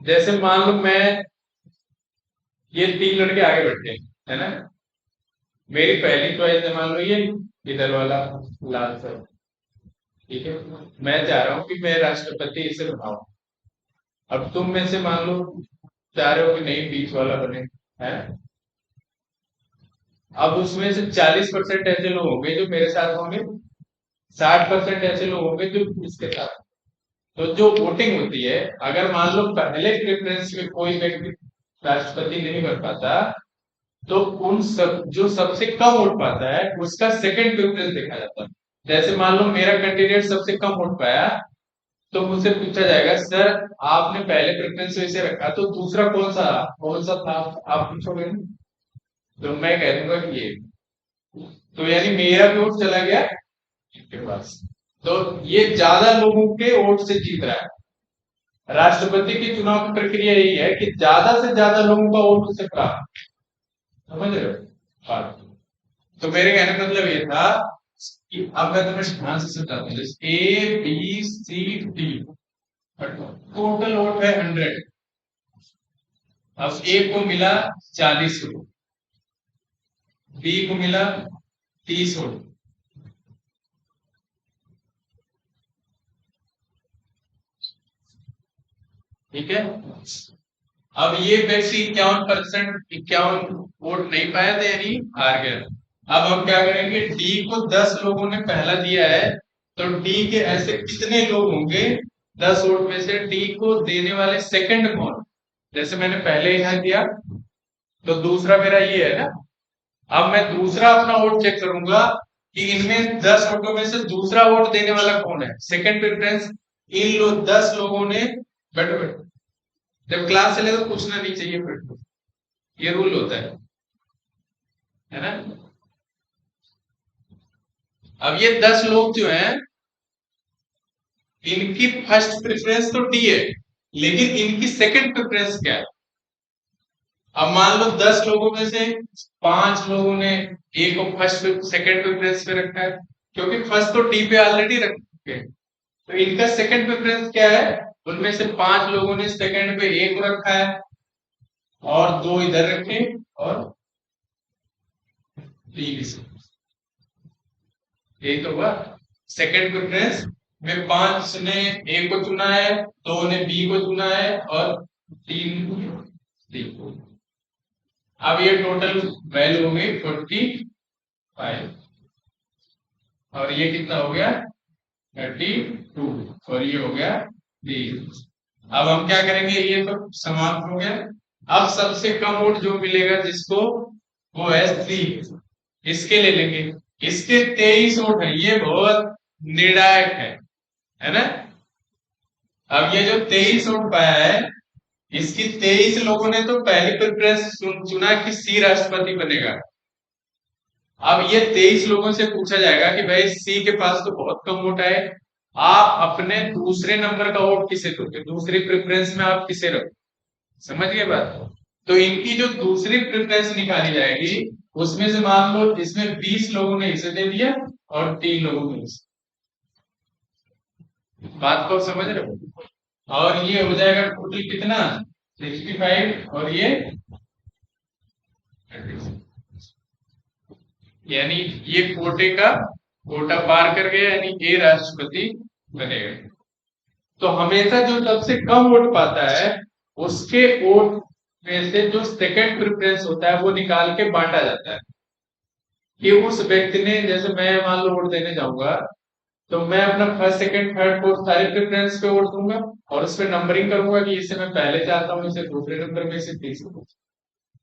जैसे मान लो मैं, ये तीन लड़के आगे बैठे हैं, है ना, मेरी पहली चॉइस है मान लो ये इधर वाला लाल सर, ठीक है, मैं चाह रहा हूं कि मैं राष्ट्रपति इसे बनाऊं। अब तुम में से मान लो चाह रहे हो कि नहीं बीच वाला बने, है, अब उसमें से 40% ऐसे लोग होंगे जो मेरे साथ होंगे, 60% ऐसे लोग होंगे जो इसके साथ। तो जो वोटिंग होती है, अगर मान लो पहले प्रेफरेंस में कोई व्यक्ति राष्ट्रपति नहीं बन पाता, तो उन सब जो सबसे कम वोट पाता है उसका सेकंड प्रेफरेंस देखा जाता है। जैसे मान लो मेरा कैंडिडेट सबसे कम वोट पाया, तो मुझसे पूछा जाएगा सर आपने पहले प्रेफरेंस में इसे रखा, तो दूसरा कौन सा था, आप पूछोगे ना, तो मैं कह दूंगा कि ये, तो यानी मेरा वोट चला गया इनके पास। तो ये ज्यादा लोगों के वोट से जीत रहा है। राष्ट्रपति की चुनाव की प्रक्रिया यही है कि ज्यादा से ज्यादा लोगों का वोट उसे प्राप्त, समझ रहे हो बात? तो मेरे कहने का मतलब ये था कि अब मैं तुम्हें ध्यान से समझाता हूँ, A B C D total vote है 100, अब ए को मिला 40 वोट, बी को मिला 30 वोट, ठीक है। अब ये व्यक्ति 51 वोट नहीं पाया था, यानी हार गया। अब हम क्या करेंगे, डी को 10 लोगों ने पहला दिया है, तो डी के ऐसे कितने लोग होंगे 10 वोट में से डी को देने वाले सेकंड कौन, जैसे मैंने पहले यहां दिया, तो दूसरा मेरा ये है ना। अब मैं दूसरा अपना वोट चेक करूंगा कि इनमें 10 वोटों में से दूसरा वोट देने वाला कौन है, सेकंड प्रेफरेंस इन 10 लोगों ने, बैठो बैठो, जब क्लास चले तो पूछना नहीं चाहिए, फिर तो ये रूल होता है ना। अब ये 10 लोग जो हैं, इनकी फर्स्ट प्रेफरेंस तो डी है, लेकिन इनकी सेकंड प्रेफरेंस क्या है? अब मान लो 10 लोगों में से 5 लोगों ने ए को फर्स्ट सेकंड प्रेफरेंस पे रखा है, क्योंकि फर्स्ट तो डी पे ऑलरेडी रखे, तो इनका सेकंड प्रेफरेंस क्या है, उनमें से 5 लोगों ने सेकंड पे ए को रखा है और 2 इधर रखे और डी भी से, यही तो हुआ। सेकंड प्रेफरेंस में 5 ने ए को चुना है, 2 ने बी को चुना है और 3 डी को। अब ये टोटल वैल्यू हो गई 45 और ये कितना हो गया 32 और ये हो गया 20। अब हम क्या करेंगे, ये तो समाप्त हो गया। अब सबसे कम वोट जो मिलेगा जिसको, वो है सी, इसके ले लेंगे, इसके 23 वोट है, ये बहुत निर्णायक है ना। अब ये जो 23 वोट पाया है, इसकी 23 लोगों ने तो पहली प्रेफरेंस चुना कि सी राष्ट्रपति बनेगा। अब ये 23 लोगों से पूछा जाएगा कि भाई सी के पास तो बहुत कम वोट आए, आप अपने दूसरे नंबर का वोट किसे दोगे, दूसरी प्रेफरेंस में आप किसे रखो। समझ गए बात। तो इनकी जो दूसरी प्रेफरेंस निकाली जाएगी उसमें से मान लो इसमें 20 लोगों ने इसे दे दिया और 3 लोगों ने इसे। बात को समझ रहे हो। और ये हो जाएगा टोटल कितना, 65 और ये 36। यानी ये कोटा पार कर गया, यानी ए राष्ट्रपति बनेगा। तो हमेशा जो सबसे कम वोट पाता है उसके वोट में से जो सेकंड प्रेफरेंस होता है वो निकाल के बांटा जाता है कि उस व्यक्ति ने, जैसे मैं मान लो वोट देने जाऊंगा तो मैं अपना फर्स्ट सेकंड थर्ड फोर्थ सारे प्रेफरेंस पे वोट दूंगा और उस पर नंबरिंग करूंगा कि इसे मैं पहले चाहता हूँ, इसे दूसरे नंबर में, इसे तीसरे।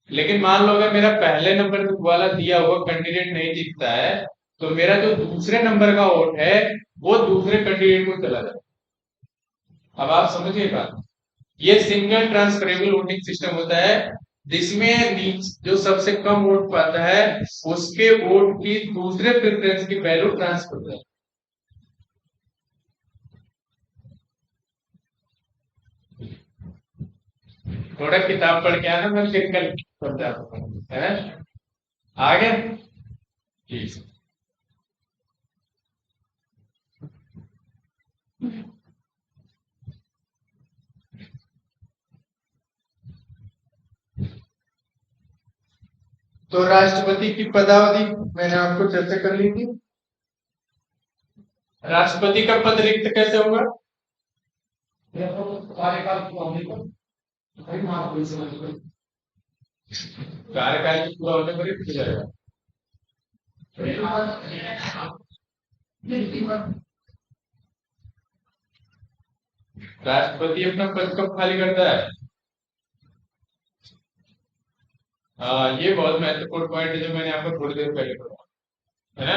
लेकिन मान लो अगर मेरा पहले नंबर वाला दिया हुआ कैंडिडेट नहीं दिखता है तो मेरा जो दूसरे नंबर का वोट है वो दूसरे कैंडिडेट को चला जाता है। अब आप समझिए बात। ये सिंगल ट्रांसफरेबल वोटिंग सिस्टम होता है जिसमें जो सबसे कम वोट पाता है उसके वोट की दूसरे प्रेफरेंस की वैल्यू ट्रांसफर होता है। थोड़ा किताब पढ़ के आना, मैं फिर कल समझाता हूँ, है आ गया। ठीक। तो राष्ट्रपति की पदावधि मैंने आपको चर्चा कर ली थी। राष्ट्रपति का पद रिक्त कैसे होगा, कार्यकाल पूरा होने पर रिक्त हो जाएगा। राष्ट्रपति अपना पद कब खाली करता है। ये बहुत महत्वपूर्ण पॉइंट है जो मैंने आपको थोड़ी देर पहले बताया, है ना।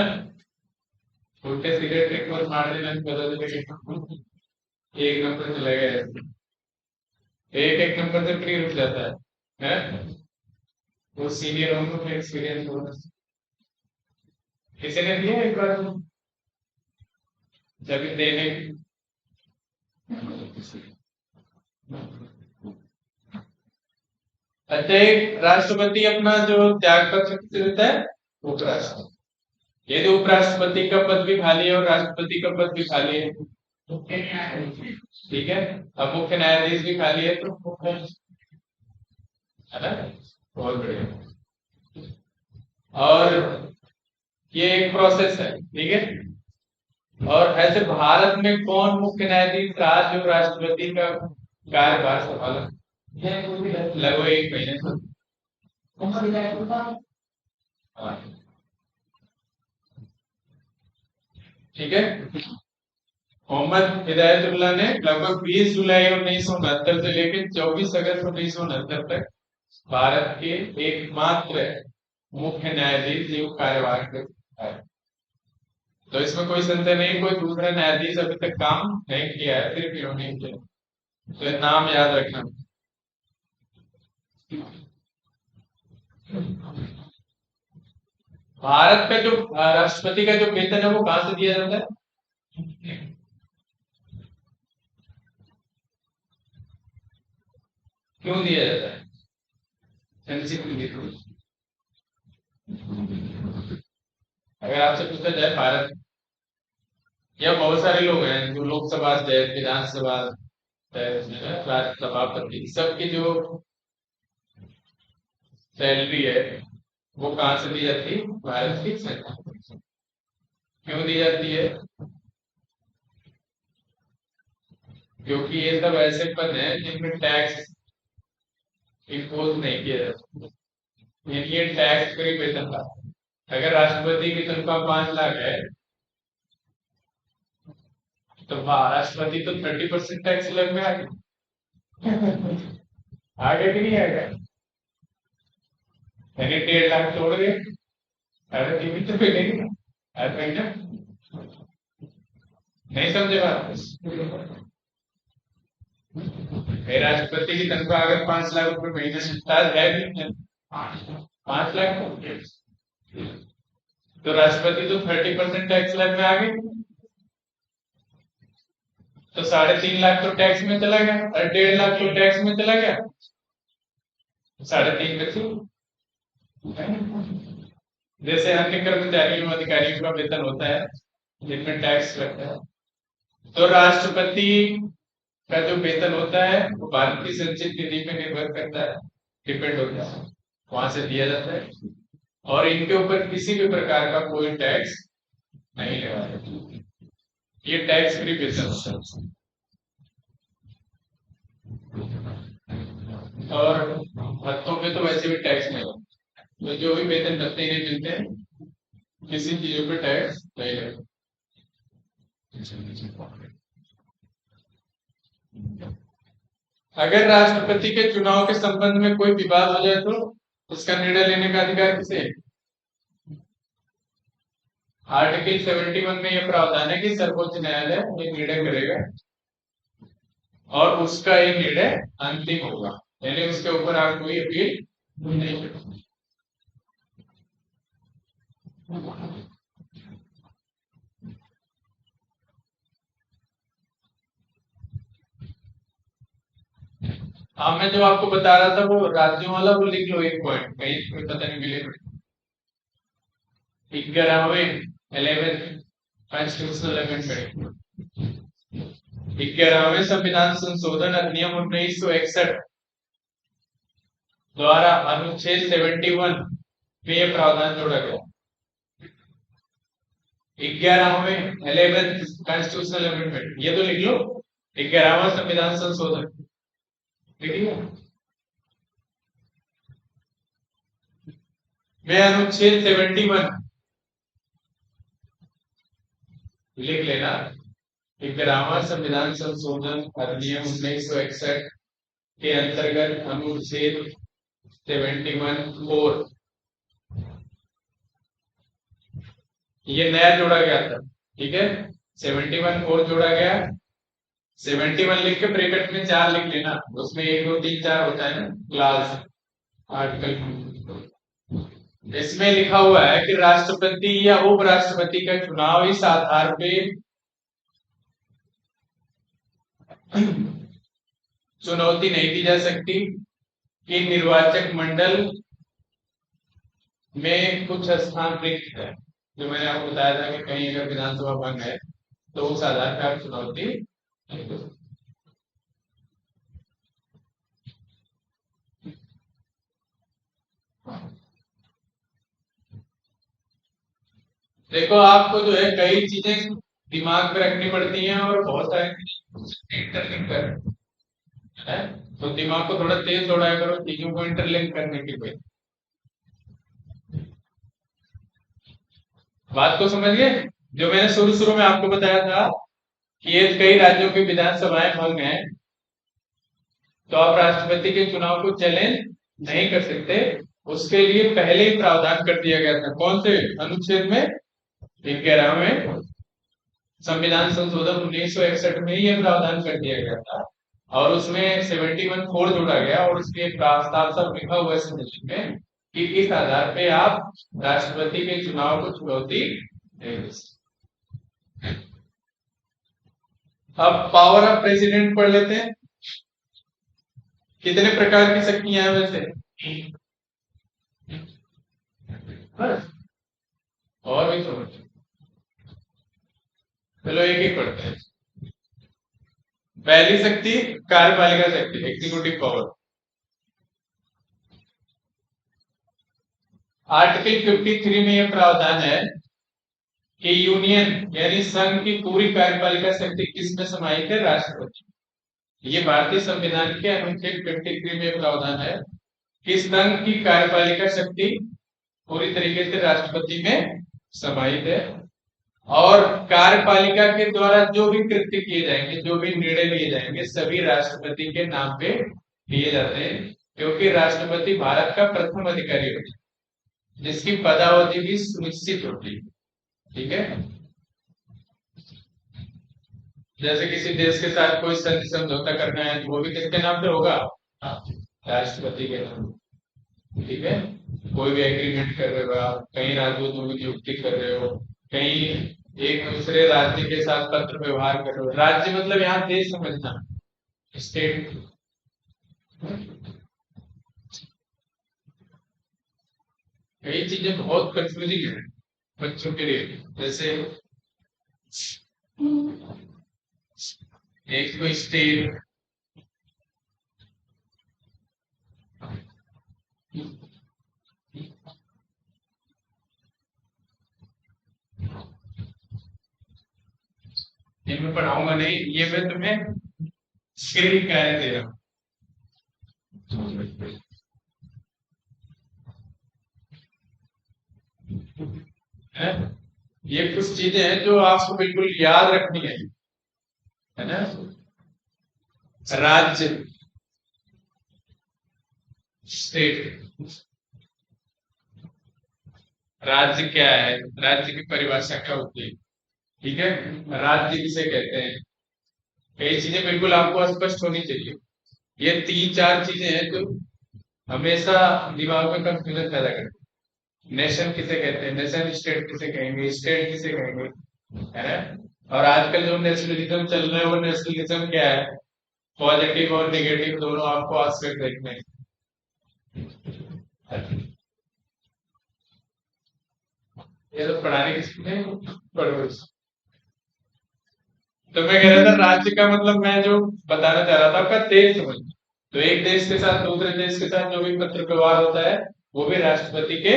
उल्टे सीधे ट्रिक और मार देना बदल देगा, एक नंबर चला गया, एक नंबर से फ्री रुक जाता है? वो सीनियर होंगे तो एक्सपीरियंस होगा। किसी ने दिया एक बार जब देने। अच्छा, एक राष्ट्रपति अपना जो त्याग पत्र किसे देता है, उपराष्ट्रपति। यदि उपराष्ट्रपति का पद भी खाली है और राष्ट्रपति का पद भी खाली है, ठीक है, अब मुख्य न्यायाधीश भी खाली है तो है ना, बहुत बढ़िया। और ये एक प्रोसेस है, ठीक है। और ऐसे भारत में कौन मुख्य न्यायाधीश रहा जो राष्ट्रपति का कार्यभार संभाला, लगभग 1 महीने तक। हाँ, ठीक है। मोहम्मद हिदायतुल्लाह ने लगभग 20 जुलाई 1969 से लेकर 24 अगस्त 1969 तक भारत के एकमात्र मुख्य न्यायाधीश जो कार्यभार करता है। तो इसमें कोई संदेह नहीं, कोई दूसरा न्यायाधीश अभी तक काम नहीं किया है, फिर भी नहीं किया, तो ये नाम याद रखना। भारत का जो राष्ट्रपति का जो वेतन है वो कहां से दिया जाता है, क्यों दिया जाता है, एनसीपी के थ्रू। अगर आपसे पूछा जाए भारत या बहुत सारे लोग हैं जो लोकसभा अध्यक्ष, विधानसभा अध्यक्ष, राज्यसभापति, सबकी जो सैलरी है वो कहां से दी जाती है, भारत की सरकार। क्यों दी जाती है, क्योंकि ये सब ऐसे पद हैं जिनमें टैक्स इम्पोज नहीं किया जाता, यानी ये टैक्स फ्री वेतन था। अगर राष्ट्रपति की तनख्वाह 5 लाख है तो राष्ट्रपति तो 30% टैक्स लग में आ गया, आगे भी नहीं आएगा, यानी 1.5 लाख छोड़ गए, अरे टीवी तो मिलेगी, अरे भैया नहीं समझे बात। राष्ट्रपति की तनख्वाह अगर 5 लाख रुपए महीने से स्टार्ट है भी 5 लाख, तो राष्ट्रपति तो 30% टैक्स लग में आ गए, तो 3.5 लाख तो टैक्स में चला गया और 1.5 लाख तो टैक्स में चला गया, 3.5 बचे। जैसे अन्य कर्मचारियों अधिकारियों का वेतन होता है जिनमें टैक्स लगता है, तो राष्ट्रपति का जो वेतन होता है वो भारत की संचित निधि पे निर्भर करता है, डिपेंड होता है, वहां से दिया जाता है और इनके ऊपर किसी भी प्रकार का कोई टैक्स नहीं लगाया, ये टैक्स फ्री वेतन होता है। और भत्तों पे तो वैसे भी टैक्स नहीं होता, तो जो भी वेतन भत्ते नहीं मिलते हैं किसी चीजों पे टैक्स नहीं लगता। अगर राष्ट्रपति के चुनाव के संबंध में कोई विवाद हो जाए तो उसका निर्णय लेने का अधिकार किसे है? आर्टिकल 71 में यह प्रावधान है कि सर्वोच्च न्यायालय ये निर्णय करेगा और उसका ये निर्णय अंतिम होगा, यानी उसके ऊपर आप कोई अपील नहीं कर सकते। हाँ, मैं जो आपको बता रहा था वो राज्यों वाला वो लिख लो, एक पॉइंट कहीं पता नहीं मिले। 11वें 11th कॉन्स्टिट्यूशनल अमेंडमेंट, 11वें संविधान संशोधन अधिनियम 1961 द्वारा अनुच्छेद 71 में यह प्रावधान जोड़ा गया। 11वें 11th कॉन्स्टिट्यूशनल अमेंडमेंट, ये तो लिख लो, 11वां संविधान संशोधन लिखिए। मैं अनुच्छेद 71 लिख लेना, 11वां संविधान संशोधन अधिनियम 1961 के अंतर्गत अनुच्छेद 71(4) ये नया जोड़ा गया था, ठीक है। 71(4) जोड़ा गया, 71 लिख के ब्रैकेट में 4 लिख लेना, उसमें 1 2 3 4 होता है ना क्लास आर्टिकल। इसमें लिखा हुआ है कि राष्ट्रपति या उपराष्ट्रपति का चुनाव इस आधार पे चुनौती नहीं दी जा सकती कि निर्वाचक मंडल में कुछ स्थान रिक्त है, जो मैंने आपको बताया था कि कहीं अगर विधानसभा भंग है तो उस आधार पर आप चुनौती नहीं दो। देखो आपको जो है कई चीजें दिमाग में रखनी पड़ती हैं और बहुत सारी इंटरलिंक कर है, तो दिमाग को थोड़ा तेज दौड़ाया करो चीजों को इंटरलिंक करने के लिए। बात को समझ गए? जो मैंने शुरू शुरू में आपको बताया था कि ये कई राज्यों की विधानसभाएं भंग हैं तो आप राष्ट्रपति के चुनाव को चैलेंज नहीं कर सकते, उसके लिए पहले ही प्रावधान कर दिया गया था। कौन से अनुच्छेद में? 11वें संविधान संशोधन 1961 में यह प्रावधान कर दिया गया था और उसमें 71(4) जोड़ा गया और उसके साफ साफ लिखा हुआ है में कि इस आधार पे आप राष्ट्रपति के चुनाव को चुनौती नहीं दे सकते। अब पावर ऑफ प्रेसिडेंट पढ़ लेते हैं। कितने प्रकार की शक्तियां हैं वैसे? और भी समझ, चलो एक एक पढ़ते हैं। पहली शक्ति कार्यपालिका शक्ति, एग्जीक्यूटिव पावर। आर्टिकल 53 में यह प्रावधान है कि यूनियन यानी संघ की पूरी कार्यपालिका शक्ति किसमें समाहित है? राष्ट्रपति। ये भारतीय संविधान के अनुच्छेद 53 में प्रावधान है कि संघ की कार्यपालिका शक्ति पूरी तरीके से राष्ट्रपति में समाहित है और कार्यपालिका के द्वारा जो भी कृत्य किए जाएंगे, जो भी निर्णय लिए जाएंगे, सभी राष्ट्रपति के नाम पे लिए जाते हैं, क्योंकि राष्ट्रपति भारत का प्रथम अधिकारी होता है जिसकी पदावधि भी सुनिश्चित होती है, ठीक है। जैसे किसी देश के साथ कोई संधि समझौता करना है तो वो भी किसके नाम पे होगा? हाँ, राष्ट्रपति के नाम। ठीक है। कोई भी एग्रीमेंट कर रहे हो आप, कहीं राजदूतों की नियुक्ति कर रहे हो, कहीं एक दूसरे राज्य के साथ पत्र व्यवहार कर रहे हो। राज्य मतलब यहाँ देश समझना, स्टेट। कई चीजें बहुत कंफ्यूजिंग है बच्चों के लिए। जैसे एक तो स्टेट, ये मैं पढ़ाऊंगा नहीं, ये मैं तुम्हें स्क्रीन का दे रहा हूँ। है? ये कुछ चीजें हैं जो आपको बिल्कुल याद रखनी है ना? राज्य, स्टेट। राज्य क्या है, राज्य की परिभाषा क्या होती है? ठीक है। राज्य किसे कहते हैं, कई चीजें बिल्कुल आपको स्पष्ट होनी चाहिए। ये तीन चार चीजें हैं जो हमेशा दिमाग में कंफ्यूजन पैदा करती है। नेशन किसे कहते हैं, नेशन स्टेट किसे कहेंगे, स्टेट किसे कहेंगे, है ना? और आजकल जो नेशनलिज्म चल रहा है वो नेशनलिज्म क्या है? पॉजिटिव और नेगेटिव दोनों आपको आस्पेक्ट देखने हैं। ये तो पढ़ाने किसी ने पढ़ो। तो मैं कह रहा था राज्य का मतलब मैं जो बताना चाह रहा था आपका देश समझ। तो एक देश के साथ दूसरे देश के साथ जो भी पत्र व्यवहार होता है वो भी राष्ट्रपति के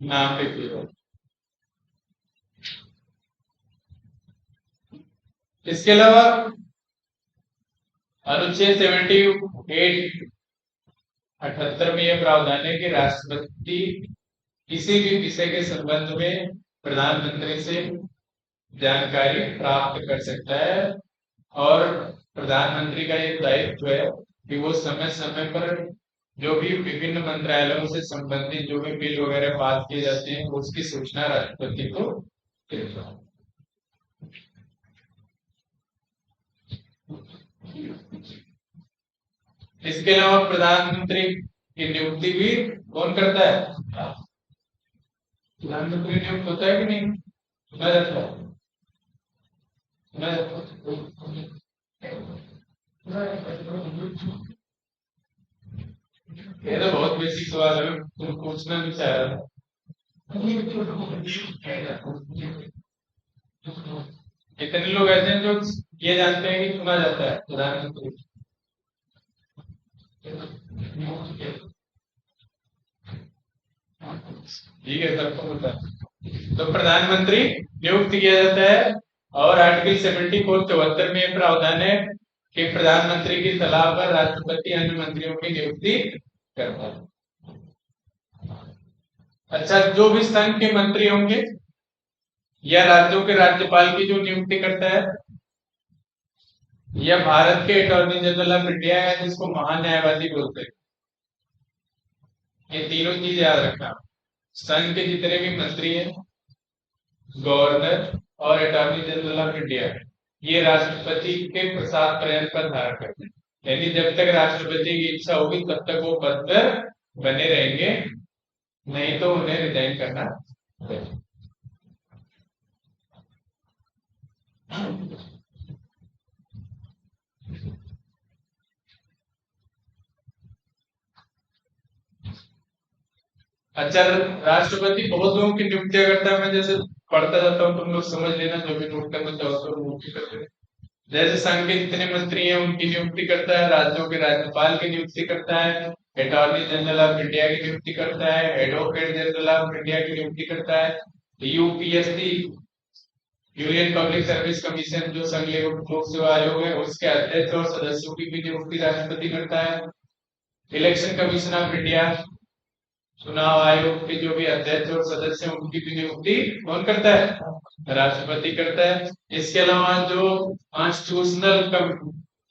नाम पे किया जाता है। इसके अलावा अनुच्छेद 78 78 में यह प्रावधान है कि राष्ट्रपति किसी भी विषय के संबंध में प्रधानमंत्री से जानकारी प्राप्त कर सकता है। और प्रधानमंत्री का ये दायित्व है कि वो समय समय पर जो भी विभिन्न मंत्रालयों से संबंधित जो भी बिल वगैरह पास किए जाते हैं उसकी सूचना राष्ट्रपति को देता है। इसके अलावा प्रधानमंत्री की नियुक्ति भी कौन करता है? प्रधानमंत्री नियुक्त होता है कि नहीं? सुना जाता है, सुना जाता है। ये तो बहुत बेसिक सवाल है, तुम पूछना नहीं चाह रहा। कितने लोग ऐसे हैं जो ये जानते हैं कि सुना जाता है प्रधानमंत्री? ठीक है, सबको पता है। तो प्रधानमंत्री नियुक्त किया जाता है। और आर्टिकल 74 में प्रावधान है कि प्रधानमंत्री की सलाह पर राष्ट्रपति अन्य मंत्रियों की नियुक्ति करता है। अच्छा, जो भी संघ के मंत्री होंगे या राज्यों के राज्यपाल की जो नियुक्ति करता है, या भारत के अटॉर्नी जनरल ऑफ इंडिया है जिसको महान्यायवादी बोलते हैं। ये तीनों चीज याद रखना। संघ के जितने भी मंत्री हैं, गवर्नर और अटॉर्नी जनरल ऑफ इंडिया, ये राष्ट्रपति के प्रसाद पर्यंत पर धारण करते हैं। यानी जब तक राष्ट्रपति की इच्छा होगी तब तक वो पद पर बने रहेंगे, नहीं तो उन्हें रिजाइन करना पड़ेगा। अच्छा, राष्ट्रपति बहुत लोगों की नियुक्तियां करता है। मैं जैसे पढ़ता जाता हूँ, तुम लोग समझ लेना, जो भी नोट करना चाहो तो नोट भी कर लेना। जैसे संघ के जितने मंत्री हैं उनकी नियुक्ति करता है, राज्यों के राज्यपाल की नियुक्ति करता है, अटॉर्नी जनरल ऑफ इंडिया की नियुक्ति करता है, एडवोकेट जनरल ऑफ इंडिया की नियुक्ति करता है, UPSC, union public service commission जो संघ लोक सेवा आयोग है उसके अध्यक्ष और सदस्यों की भी नियुक्ति राष्ट्रपति करता है। इलेक्शन कमीशन ऑफ इंडिया, चुनाव आयोग के जो भी अध्यक्ष और सदस्य हैं उनकी भी नियुक्ति कौन करता है? राष्ट्रपति करता है। इसके अलावा जो कॉन्स्टिट्यूशनल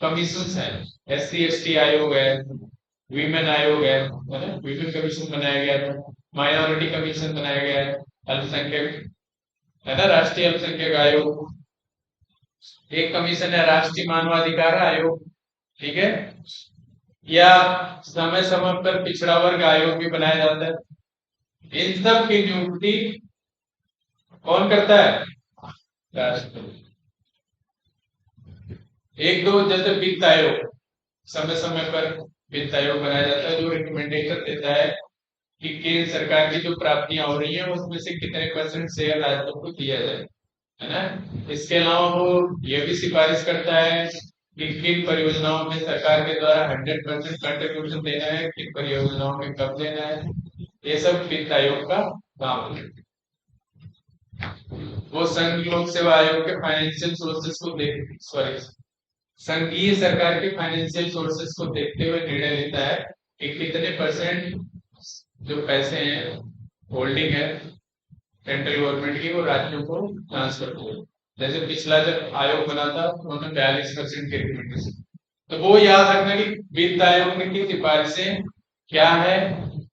कमीशन है, SC ST आयोग है, वीमेन आयोग है ना, वीमेन कमीशन बनाया गया है, माइनॉरिटी कमीशन बनाया गया है, अल्पसंख्यक है ना, राष्ट्रीय अल्पसंख्यक आयोग, एक कमीशन है राष्ट्रीय मानवाधिकार आयोग, ठीक है, या समय समय पर पिछड़ा वर्ग आयोग भी बनाया जाता है। इन सब की नियुक्ति कौन करता है? राष्ट्रपति। एक दो जैसे वित्त आयोग, समय समय पर वित्त आयोग बनाया जाता है जो रिकमेंडेशन देता है कि केंद्र सरकार की जो प्राप्तियां हो रही है उसमें से कितने परसेंट शेयर राज्यों को दिया जाए, है ना। इसके अलावा वो ये भी सिफारिश करता है कि किन परियोजनाओं में सरकार के द्वारा 100% कंट्रीब्यूशन देना है, किन परियोजनाओं में कब देना है। ये सब वित्त आयोग का काम है। वो संघ लोक सेवा आयोग के फाइनेंशियल सोर्सेस को देख सॉरी संघीय सरकार के फाइनेंशियल सोर्सेस को देखते हुए निर्णय लेता है कि कितने परसेंट जो पैसे हैं, होल्डिंग है सेंट्रल गवर्नमेंट की, वो राज्यों को ट्रांसफर हो। जैसे पिछला जब आयोग बना था उन्होंने 42% की रिकमेंडेशन। तो वो याद रखना कि वित्त आयोग की सिफारिशें क्या है।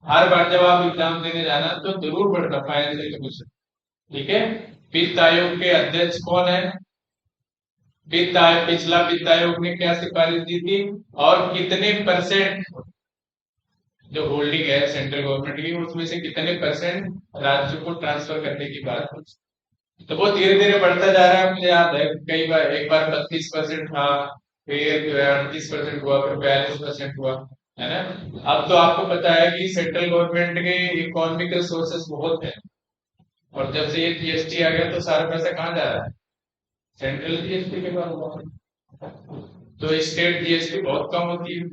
हर बार जब आप एग्जाम देने जाना तो जरूर पढ़ना फाइनेंशियल कमीशन, ठीक है। वित्त आयोग के अध्यक्ष कौन है, वित्त आयोग, पिछला वित्त आयोग ने क्या सिफारिश दी थी, और कितने परसेंट जो होल्डिंग है सेंट्रल गवर्नमेंट की उसमें से कितने परसेंट राज्यों को ट्रांसफर करने की बात हुई। तो वो धीरे धीरे बढ़ता जा रहा है। मुझे याद है कई बार एक बार 32% था, फिर 38% हुआ, फिर 42% हुआ, है ना। अब तो आपको पता है कि सेंट्रल गवर्नमेंट के इकोनॉमिकल सोर्सेस बहुत है, और जब से ये जीएसटी आ गया तो सारा पैसा कहाँ जा रहा है? सेंट्रल जीएसटी के पास हुआ। तो स्टेट जीएसटी बहुत कम होती है,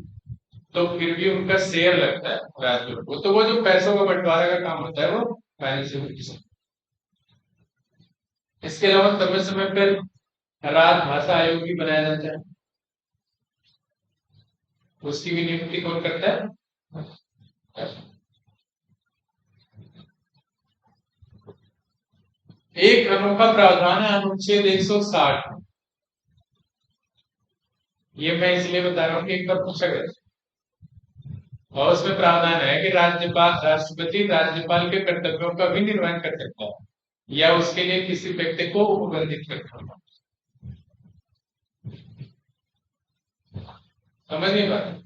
तो फिर भी उनका शेयर लगता है राज्यों को। तो वो जो पैसों का बंटवारे का काम होता है वो फाइनेंशियल। इसके अलावा समय समय पर राजभाषा आयोग भी बनाया जाता है, उसकी भी नियुक्ति कौन करता है? एक अनोखा प्रावधान है अनुच्छेद 160। ये मैं इसलिए बता रहा हूँ कि एक बार पूछा गया, और उसमें प्रावधान है कि राज्यपाल राष्ट्रपति राज्यपाल के कर्तव्यों का भी निर्वहन कर सकता है या उसके लिए किसी व्यक्ति को उपबंधित कर सकता है। समझ नहीं पाते?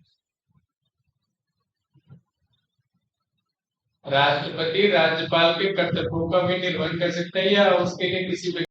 राष्ट्रपति राज्यपाल के कर्तव्यों का भी निर्वहन कर सकता है या उसके लिए किसी